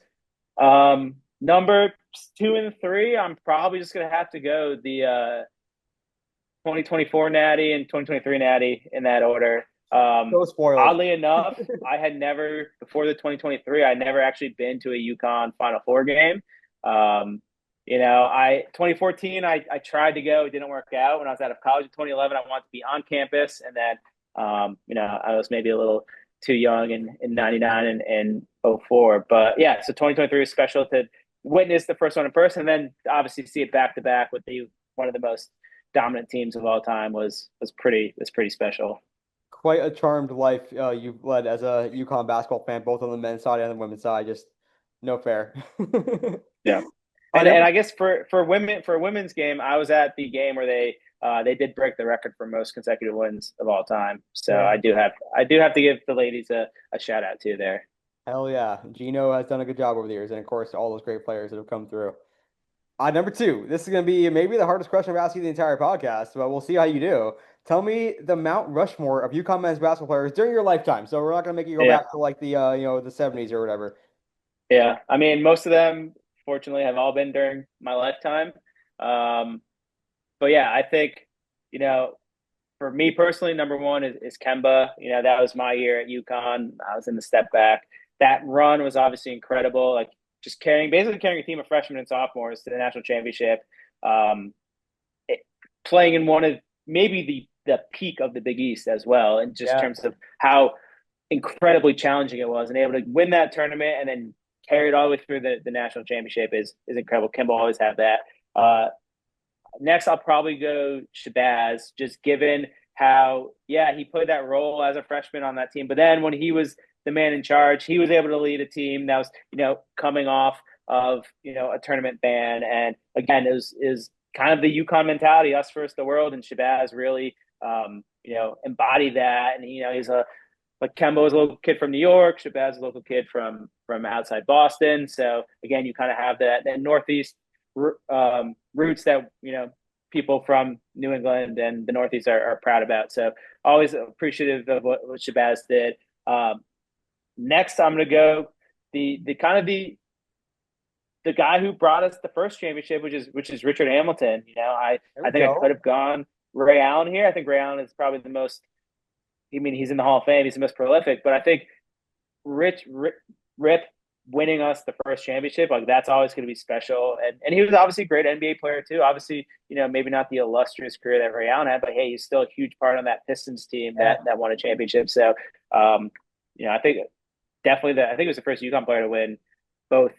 [SPEAKER 2] Number two and three, I'm probably just gonna have to go the 2024 Natty and 2023 Natty in that order.
[SPEAKER 1] So spoiled.
[SPEAKER 2] Oddly enough, I had never before the 2023. I never actually been to a UConn Final Four game. I 2014 I tried to go, it didn't work out. When I was out of college in 2011, I wanted to be on campus, and then I was maybe a little too young in 99 and 04. But yeah, so 2023 is special to witness the first one in person, and then obviously see it back to back with the one of the most dominant teams of all time was pretty special.
[SPEAKER 1] Quite a charmed life you've led as a UConn basketball fan, both on the men's side and the women's side. Just no fair.
[SPEAKER 2] Yeah.
[SPEAKER 1] I
[SPEAKER 2] And
[SPEAKER 1] never.
[SPEAKER 2] I guess for a women's game, I was at the game where they did break the record for most consecutive wins of all time. So
[SPEAKER 1] Yeah.
[SPEAKER 2] I do have to give the ladies a shout out too there.
[SPEAKER 1] Hell yeah. Gino has done a good job over the years, and of course, all those great players that have come through. Number two, this is going to be maybe the hardest question I've asked you the entire podcast, but we'll see how you do. Tell me the Mount Rushmore of UConn men's basketball players during your lifetime. So we're not going to make you go
[SPEAKER 2] Yeah,
[SPEAKER 1] back to like the 70s or whatever.
[SPEAKER 2] yeah. I mean, most of them, fortunately, have all been during my lifetime. Um, but yeah, I think you know for me personally, number one is Kemba. That was my year at UConn. I was in the step back. That run was obviously incredible. Like just basically carrying a team of freshmen and sophomores to the national championship. Um, it, Playing in one of maybe the peak of the Big East as well, in just
[SPEAKER 1] Yeah.
[SPEAKER 2] terms of how incredibly challenging it was, and able to win that tournament and then carried all the way through the national championship is incredible. Kemba always had that. Uh, Next, I'll probably go Shabazz, just given how, yeah, he played that role as a freshman on that team. But then when he was the man in charge, he was able to lead a team that was, coming off of, a tournament ban. And again, is kind of the UConn mentality, us versus the world. And Shabazz really, embodied that. And, he's like Kemba was a local kid from New York. Shabazz is a local kid from outside Boston. So again, you kind of have that Northeast roots that people from New England and the Northeast are proud about. So always appreciative of what Shabazz did. Next, I'm going to go the kind of the guy who brought us the first championship, which is Richard Hamilton. I think I could have gone Ray Allen here. I think Ray Allen is probably the most. I mean, he's in the Hall of Fame. He's the most prolific, but I think Rip winning us the first championship, like that's always going to be special. And he was obviously a great NBA player too. Obviously, maybe not the illustrious career that Ray Allen had, but hey, he's still a huge part on that Pistons team that won a championship. So, I think definitely I think it was the first UConn player to win both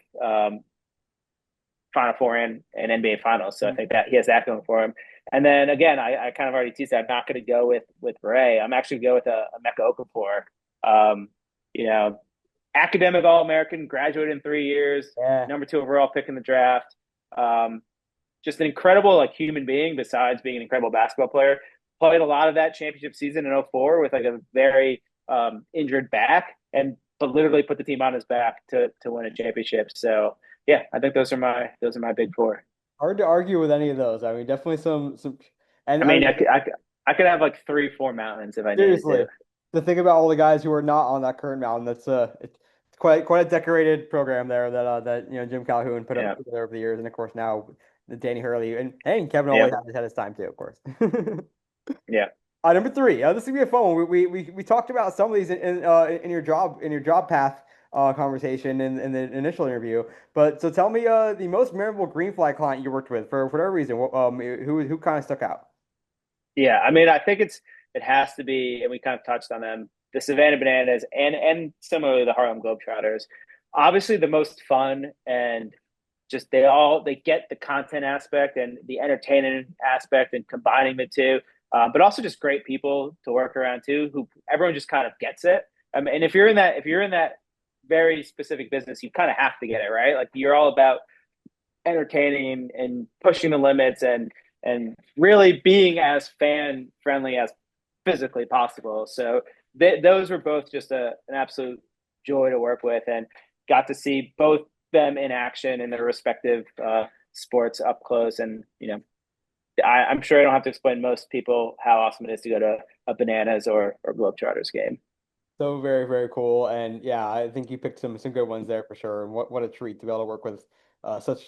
[SPEAKER 2] Final Four and NBA Finals. So I think that he has that going for him. And then again, I kind of already teased that I'm not going to go with Ray. I'm actually going to go with a Mecca Okafor. Academic All-American, graduated in 3 years, number 2 overall pick in the draft. Just an incredible human being besides being an incredible basketball player. Played a lot of that championship season in 04 with a very injured back, but literally put the team on his back to win a championship. So yeah, I think those are my big 4.
[SPEAKER 1] Hard to argue with any of those. I mean, definitely some. And
[SPEAKER 2] I could have 3-4 mountains if I needed
[SPEAKER 1] seriously, to think about all the guys who are not on that current mountain, it's quite a decorated program there that Jim Calhoun put up there over the years, and of course now the Danny Hurley and Kevin always had his time too, of course.
[SPEAKER 2] Yeah.
[SPEAKER 1] Number 3. This is gonna be a fun one. We talked about some of these in your job path conversation in the initial interview. But so tell me the most memorable Greenfly client you worked with for whatever reason. Who kind of stuck out?
[SPEAKER 2] Yeah, I mean, I think it has to be, and we kind of touched on them, the Savannah Bananas and similarly the Harlem Globetrotters. Obviously, the most fun and just they get the content aspect and the entertainment aspect and combining the two, but also just great people to work around too. Who everyone just kind of gets it. I mean, and if you're in that very specific business, you kind of have to get it right. Like you're all about entertaining and pushing the limits and really being as fan friendly as physically possible. So those were both just an absolute joy to work with, and got to see both them in action in their respective sports up close. And I'm sure I don't have to explain most people how awesome it is to go to a Bananas or Globetrotters game.
[SPEAKER 1] So very, very cool. And yeah, I think you picked some good ones there for sure. And what a treat to be able to work with such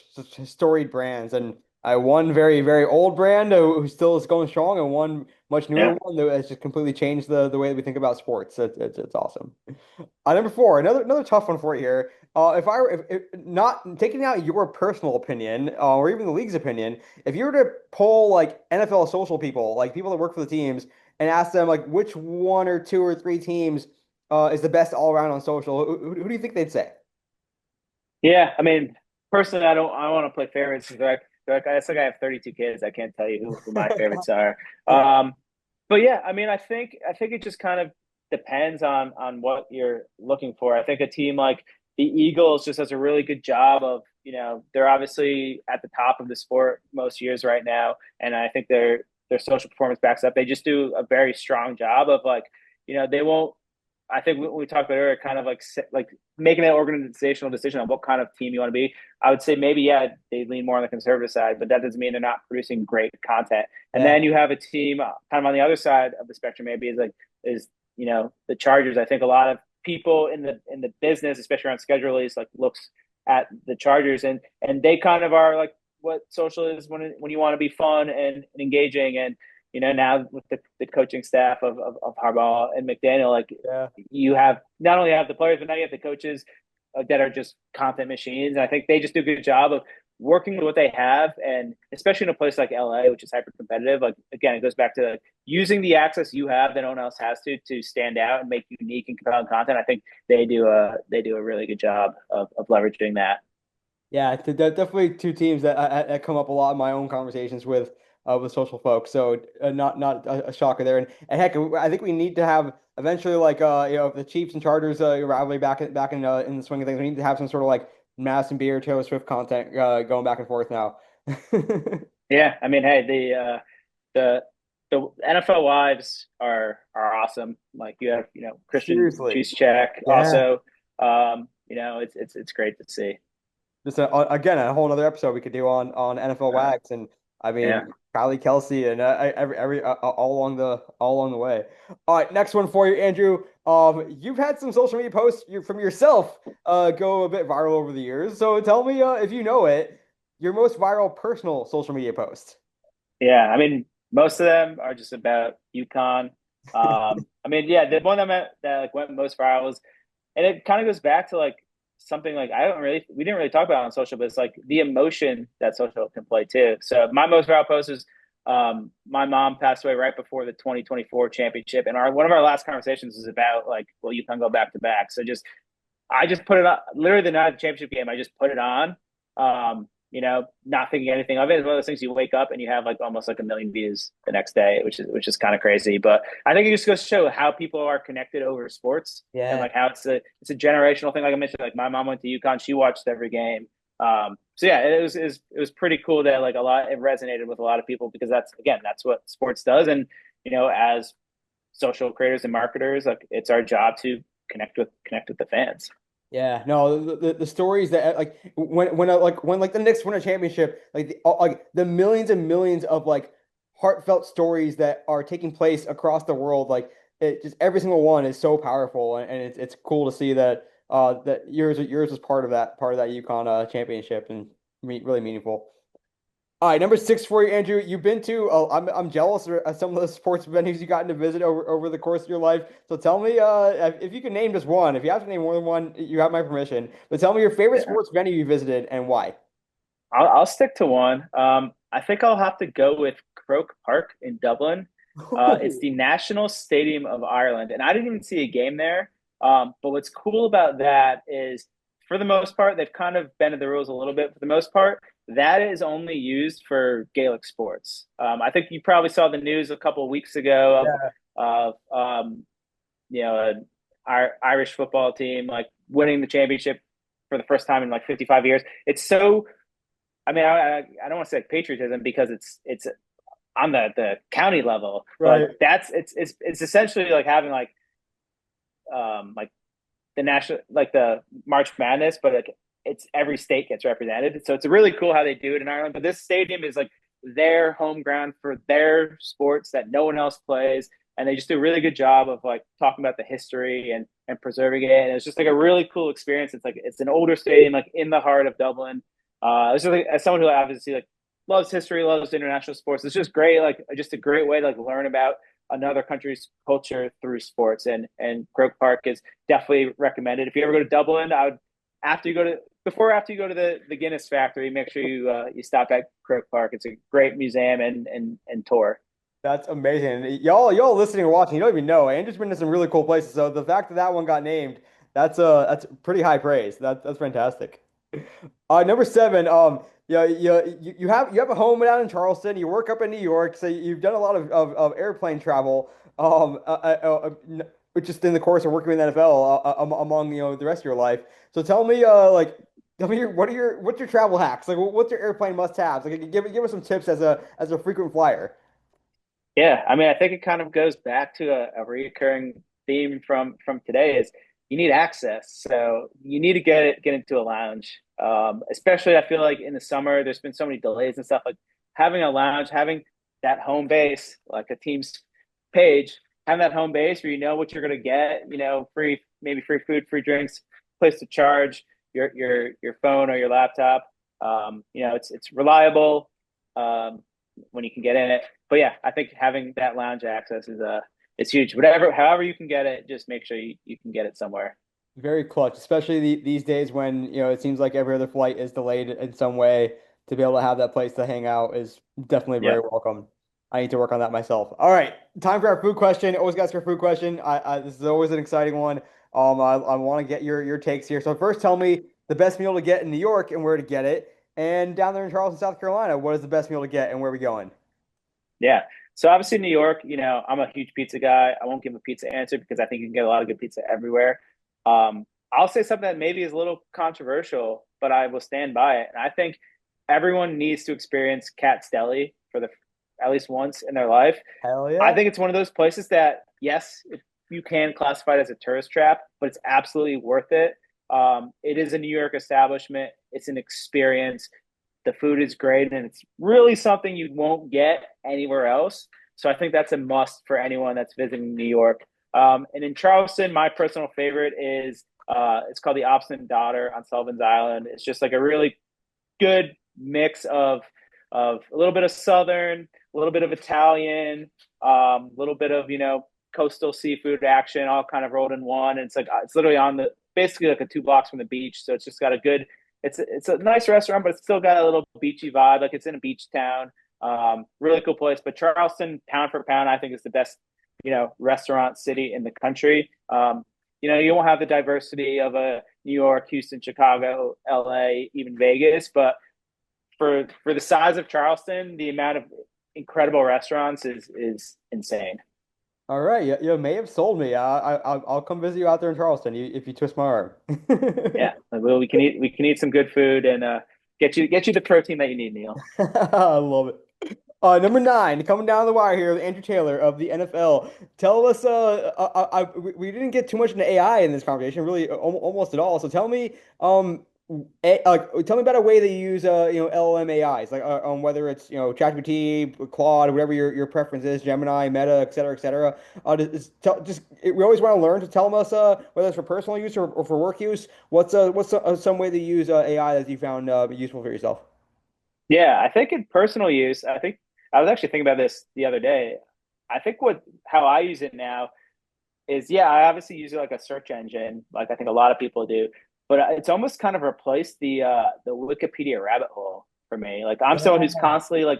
[SPEAKER 1] storied brands. And one very, very old brand who still is going strong, and one much newer one that has just completely changed the way that we think about sports. It's awesome. Number 4, another tough one for you here. If not taking out your personal opinion or even the league's opinion, if you were to poll NFL social people, like people that work for the teams, and ask them which 1 or 2 or 3 teams is the best all around on social, who do you think they'd say?
[SPEAKER 2] Yeah, I mean, personally, I want to play favorites. I think I have 32 kids. I can't tell you who my favorites are. But yeah, I mean, I think it just kind of depends on what you're looking for. I think a team like the Eagles just does a really good job of, they're obviously at the top of the sport most years right now, and I think their social performance backs up. They just do a very strong job of they won't. I think we talked about earlier, kind of like making an organizational decision on what kind of team you want to be. I would say maybe, they lean more on the conservative side, but that doesn't mean they're not producing great content. And then you have a team kind of on the other side of the spectrum, maybe is the Chargers. I think a lot of people in the business, especially around schedule release, looks at the Chargers and they kind of are like what social is when you want to be fun and engaging. And now with the coaching staff of Harbaugh and McDaniel, you have not only have the players, but now you have the coaches that are just content machines. And I think they just do a good job of working with what they have, and especially in a place like LA, which is hyper competitive. Like again, it goes back to like, using the access you have that no one else has to stand out and make unique and compelling content. I think they do a really good job of leveraging that.
[SPEAKER 1] Yeah, definitely two teams that that come up a lot in my own conversations with social folks. So not a shocker there. And heck, I think we need to have eventually like if the Chiefs and Chargers rivalry back in the swing of things, we need to have some sort of like Madison Beer, Taylor Swift content going back and forth now.
[SPEAKER 2] Yeah, I mean, hey, the the NFL wives are awesome. Like you have, Christian
[SPEAKER 1] Seriously.
[SPEAKER 2] Check
[SPEAKER 1] Yeah.
[SPEAKER 2] also. It's great to see.
[SPEAKER 1] Just again a whole other episode we could do on NFL
[SPEAKER 2] Uh,
[SPEAKER 1] Wax, and I
[SPEAKER 2] yeah.
[SPEAKER 1] mean Kylie Kelsey and every all along the way. All right, next one for you, Andrew. You've had some social media posts from yourself go a bit viral over the years. So tell me if you know it, your most viral personal social media post.
[SPEAKER 2] Yeah, I mean, most of them are just about UConn. I mean, yeah, the one that like went most viral was, and it kind of goes back to like something like we didn't really talk about it on social, but it's like the emotion that social can play too. So my most viral post is, my mom passed away right before the 2024 championship, and our one of our last conversations was about like, will UConn go back to back? So just I just put it on literally the night of the championship game. I just put it on, not thinking anything of it. It's one of those things you wake up and you have like almost like a million views the next day, which is kind of crazy. But I think it just goes to show how people are connected over sports and
[SPEAKER 1] Yeah.
[SPEAKER 2] like how it's a generational thing. Like I mentioned, like my mom went to UConn, she watched every game. So yeah, it was pretty cool that like it resonated with a lot of people because that's what sports does. And as social creators and marketers, like it's our job to connect with the fans.
[SPEAKER 1] Yeah, no, the stories that like when the Knicks win a championship, like the millions and millions of like heartfelt stories that are taking place across the world, like it just every single one is so powerful, and it's cool to see that that yours was part of that UConn championship and really meaningful. All right, number six for you, Andrew. You've been to. I'm jealous of some of the sports venues you gotten to visit over the course of your life. So tell me, if you can name just one. If you have to name more than one, you have my permission. But tell me your favorite
[SPEAKER 2] Yeah.
[SPEAKER 1] sports venue you visited and why.
[SPEAKER 2] I'll stick to one. I think I'll have to go with Croke Park in Dublin. It's the National Stadium of Ireland, and I didn't even see a game there. But what's cool about that is, for the most part, they've kind of bended the rules a little bit. For the most part, that is only used for Gaelic sports. I think you probably saw the news a couple of weeks ago
[SPEAKER 1] Yeah,
[SPEAKER 2] of an Irish football team like winning the championship for the first time in like 55 years. It's so I mean, I don't want to say like patriotism because it's on the county level, but like
[SPEAKER 1] right.
[SPEAKER 2] it's essentially like having like the national like the March Madness, but like it's every state gets represented. So it's really cool how they do it in Ireland. But this stadium is like their home ground for their sports that no one else plays, and they just do a really good job of like talking about the history and preserving it. And it's just like a really cool experience. It's like it's an older stadium, like in the heart of Dublin. It's just like, as someone who obviously like loves history, loves international sports, it's just great, like just a great way to like learn about another country's culture through sports. And Croke Park is definitely recommended. If you ever go to Dublin, I would after you go to the Guinness factory, make sure you stop at Croke Park. It's a great museum and tour.
[SPEAKER 1] That's amazing. Y'all listening and watching, you don't even know. Andrew's been to some really cool places. So the fact that that one got named, that's pretty high praise. That's fantastic. Number seven. Yeah, you have a home down in Charleston. You work up in New York, so you've done a lot of airplane travel. Just in the course of working with NFL among the rest of your life. So tell me, tell me what's your travel hacks? Like, what's your airplane must-haves? Like, give us some tips as a frequent flyer.
[SPEAKER 2] Yeah, I mean, I think it kind of goes back to a recurring theme from today is you need access. So you need to get into a lounge. Especially I feel like in the summer there's been so many delays and stuff. Like having a lounge, having that home base, like a team's page, having that home base where you know what you're gonna get, free maybe free food, free drinks, place to charge your phone or your laptop. It's reliable. Um, when you can get in it. But yeah, I think having that lounge access is huge. However you can get it, just make sure you can get it somewhere.
[SPEAKER 1] Very clutch, especially these days when it seems like every other flight is delayed in some way. to be able to have that place to hang out is definitely very
[SPEAKER 2] Yeah.
[SPEAKER 1] welcome. I need to work on that myself. All right, time for our food question. Always got our food question. This is always an exciting one. I want to get your takes here. So first, tell me the best meal to get in New York and where to get it, and down there in Charleston, South Carolina, what is the best meal to get and where are we going?
[SPEAKER 2] Yeah. So obviously New York, I'm a huge pizza guy. I won't give a pizza answer because I think you can get a lot of good pizza everywhere. I'll say something that maybe is a little controversial, but I will stand by it. And I think everyone needs to experience Cat's Deli for the at least once in their life.
[SPEAKER 1] Hell
[SPEAKER 2] I
[SPEAKER 1] yeah.
[SPEAKER 2] think it's one of those places that, yes, you can classify it as a tourist trap, but it's absolutely worth it. It is a New York establishment. It's an experience. The food is great, and it's really something you won't get anywhere else. So I think that's a must for anyone that's visiting New York. And in Charleston, my personal favorite is it's called the Obstinate Daughter on Sullivan's Island. It's just like a really good mix of a little bit of Southern, a little bit of Italian, a little bit of coastal seafood action, all kind of rolled in one. And it's literally on the basically like a 2 blocks from the beach, so it's just got a good. It's a nice restaurant, but it's still got a little beachy vibe. Like it's in a beach town. Really cool place. But Charleston, pound for pound, I think is the best restaurant city in the country. You won't have the diversity of a New York, Houston, Chicago, LA, even Vegas, but for the size of Charleston, the amount of incredible restaurants is insane.
[SPEAKER 1] All right, you may have sold me. I'll come visit you out there in Charleston if you twist my arm.
[SPEAKER 2] Yeah, well, we can eat some good food and get you the protein that you need, Neil.
[SPEAKER 1] I love it. Number nine, coming down the wire here, Andrew Taylor of the NFL. Tell us, we didn't get too much into AI in this conversation, really, almost at all. So tell me, tell me about a way that you use, LLM AIs, like whether it's ChatGPT, Claude, whatever your preference is, Gemini, Meta, et cetera, et cetera. We always want to learn. To tell us, whether it's for personal use or for work use. What's some way to use AI that you found useful for yourself?
[SPEAKER 2] Yeah, I think in personal use, I think I was actually thinking about this the other day. I think what how I use it now is yeah, I obviously use it like a search engine, like I think a lot of people do, but it's almost kind of replaced the Wikipedia rabbit hole for me. Like I'm someone who's
[SPEAKER 1] Yeah.
[SPEAKER 2] constantly like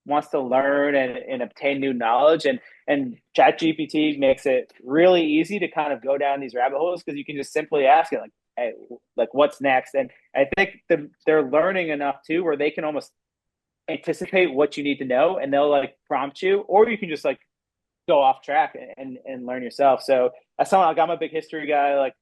[SPEAKER 2] wants to learn and obtain new knowledge, and ChatGPT makes it really easy to kind of go down these rabbit holes because you can just simply ask it like, hey, like what's next? And I think they're learning enough too where they can almost anticipate what you need to know and they'll like prompt you, or you can just like go off track and learn yourself. So as someone like I'm a big history guy, like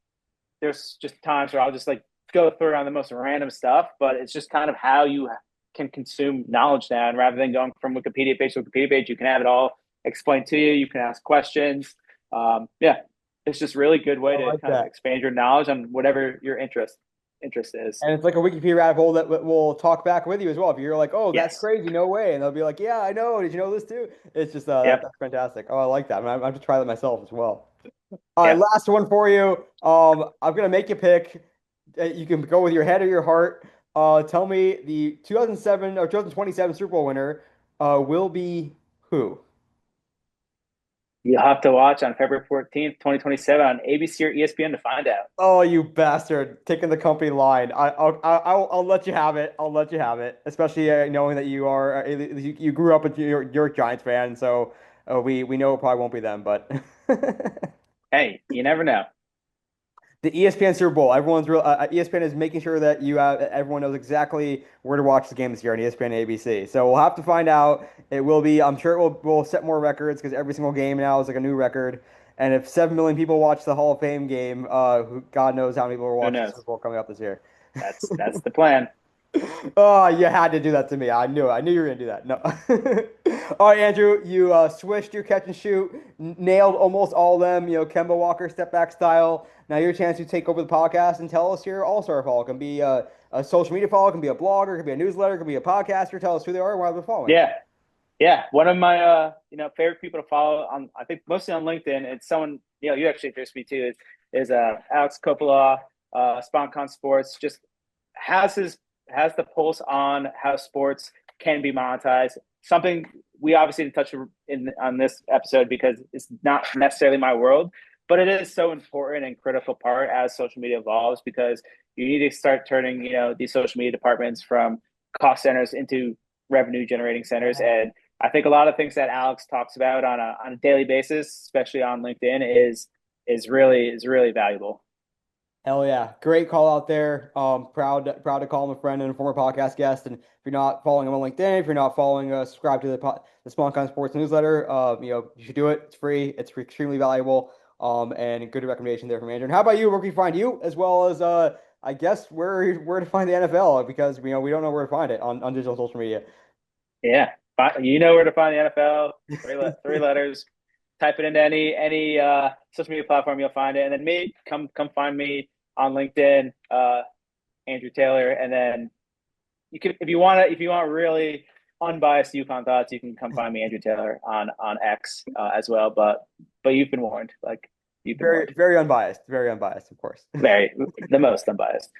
[SPEAKER 2] there's just times where I'll just like go through on the most random stuff, but it's just kind of how you can consume knowledge now. And rather than going from Wikipedia page to Wikipedia page, you can have it all explained to you. You can ask questions. Yeah, it's just really good way
[SPEAKER 1] I
[SPEAKER 2] to
[SPEAKER 1] like
[SPEAKER 2] kind of
[SPEAKER 1] that.
[SPEAKER 2] expand your knowledge on whatever your interest is.
[SPEAKER 1] And it's like a Wikipedia rabbit hole that will talk back with you as well. If you're like, "Oh, that's
[SPEAKER 2] Yes.
[SPEAKER 1] crazy, no way," and they'll be like, "Yeah, I know. Did you know this too?" It's just
[SPEAKER 2] Yep.
[SPEAKER 1] that's fantastic. Oh, I like that. I'm have to try that myself as well. All right,
[SPEAKER 2] Yep.
[SPEAKER 1] last one for you. I'm gonna make you pick. You can go with your head or your heart. Tell me the 2007 or 2027 Super Bowl winner will be who?
[SPEAKER 2] You'll have to watch on February 14th, 2027 on ABC or ESPN to find out.
[SPEAKER 1] Oh, you bastard! Taking the company line. I'll let you have it. I'll let you have it. Especially knowing that you are you grew up with your Giants fan, so we know it probably won't be them, but
[SPEAKER 2] Hey, you never know.
[SPEAKER 1] the ESPN Super Bowl. ESPN is making sure that everyone knows exactly where to watch the game this year on ESPN and ABC. So we'll have to find out. It will be. I'm sure will set more records because every single game now is like a new record. And if 7 million people watch the Hall of Fame game, God knows how many people will
[SPEAKER 2] Who
[SPEAKER 1] watch the Super
[SPEAKER 2] knows?
[SPEAKER 1] Bowl coming up this year.
[SPEAKER 2] That's the plan.
[SPEAKER 1] Oh, you had to do that to me. I knew it. I knew you were gonna do that. No. All right, Andrew, you swished your catch and shoot, nailed almost all of them. Kemba Walker step back style. Now your chance to take over the podcast and tell us your all-star follow. It can be a social media follow, it can be a blogger, it can be a newsletter, it can be a podcaster. Tell us who they are and why they're following.
[SPEAKER 2] Yeah. Yeah. One of my favorite people to follow on I think mostly on LinkedIn. It's someone, you actually introduced me to is Alex Coppola, SpawnCon Sports, just has his has the pulse on how sports can be monetized. Something we obviously didn't touch in on this episode because it's not necessarily my world, but it is so important and critical part as social media evolves because you need to start turning these social media departments from cost centers into revenue generating centers. And I think a lot of things that Alex talks about on a daily basis, especially on LinkedIn, is really valuable.
[SPEAKER 1] Hell yeah. Great call out there. Proud to call him a friend and a former podcast guest. And if you're not following him on LinkedIn, if you're not following subscribe to the Small Con Sports newsletter, you should do it. It's free. It's extremely valuable. And a good recommendation there from Andrew. And how about you? Where can we find you? As well as I guess where to find the NFL, because we don't know where to find it on digital social media.
[SPEAKER 2] Yeah, you know where to find the NFL. Three letters. Type it into any social media platform, you'll find it. And then come find me on LinkedIn, Andrew Taylor. And then you can, if you want really unbiased UConn thoughts, you can come find me, Andrew Taylor, on X as well. But you've been warned. Like, you've been warned.
[SPEAKER 1] Very unbiased. Very unbiased, of course.
[SPEAKER 2] The most unbiased.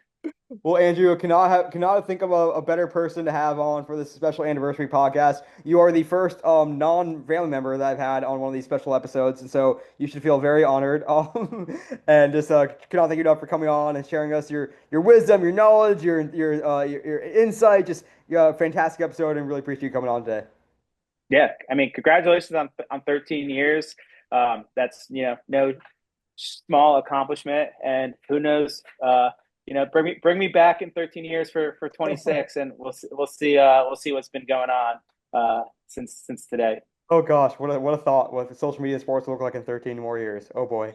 [SPEAKER 1] Well, Andrew, cannot think of a better person to have on for this special anniversary podcast. You are the first non-family member that I've had on one of these special episodes, and so you should feel very honored. And just cannot thank you enough for coming on and sharing us your wisdom, your knowledge, your insight. Just fantastic episode, and really appreciate you coming on today.
[SPEAKER 2] Yeah, I mean, congratulations on 13 years. That's no small accomplishment, and who knows. Bring me back in 13 years for 26, and we'll see what's been going on since today.
[SPEAKER 1] Oh gosh, what a thought! What social media sports will look like in 13 more years. Oh boy.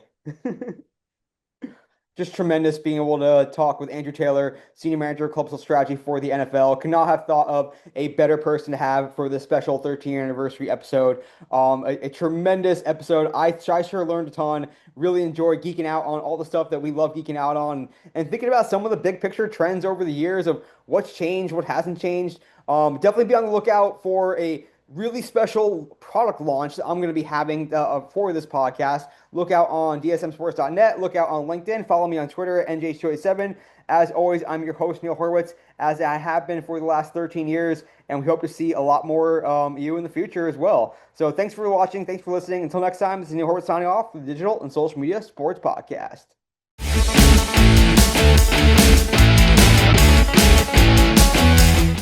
[SPEAKER 1] Just tremendous being able to talk with Andrew Taylor, Senior Manager of Club Strategy for the NFL. Could not have thought of a better person to have for this special 13-year anniversary episode. A tremendous episode. I sure learned a ton. Really enjoyed geeking out on all the stuff that we love geeking out on, and thinking about some of the big picture trends over the years of what's changed, what hasn't changed. Definitely be on the lookout for a really special product launch that I'm going to be having for this podcast. Look out on dsmsports.net. Look out on LinkedIn. Follow me on Twitter, NJ287. As always, I'm your host, Neil Horowitz, as I have been for the last 13 years, and we hope to see a lot more you in the future as well. So thanks for watching. Thanks for listening. Until next time, this is Neil Horowitz signing off for the Digital and Social Media Sports Podcast.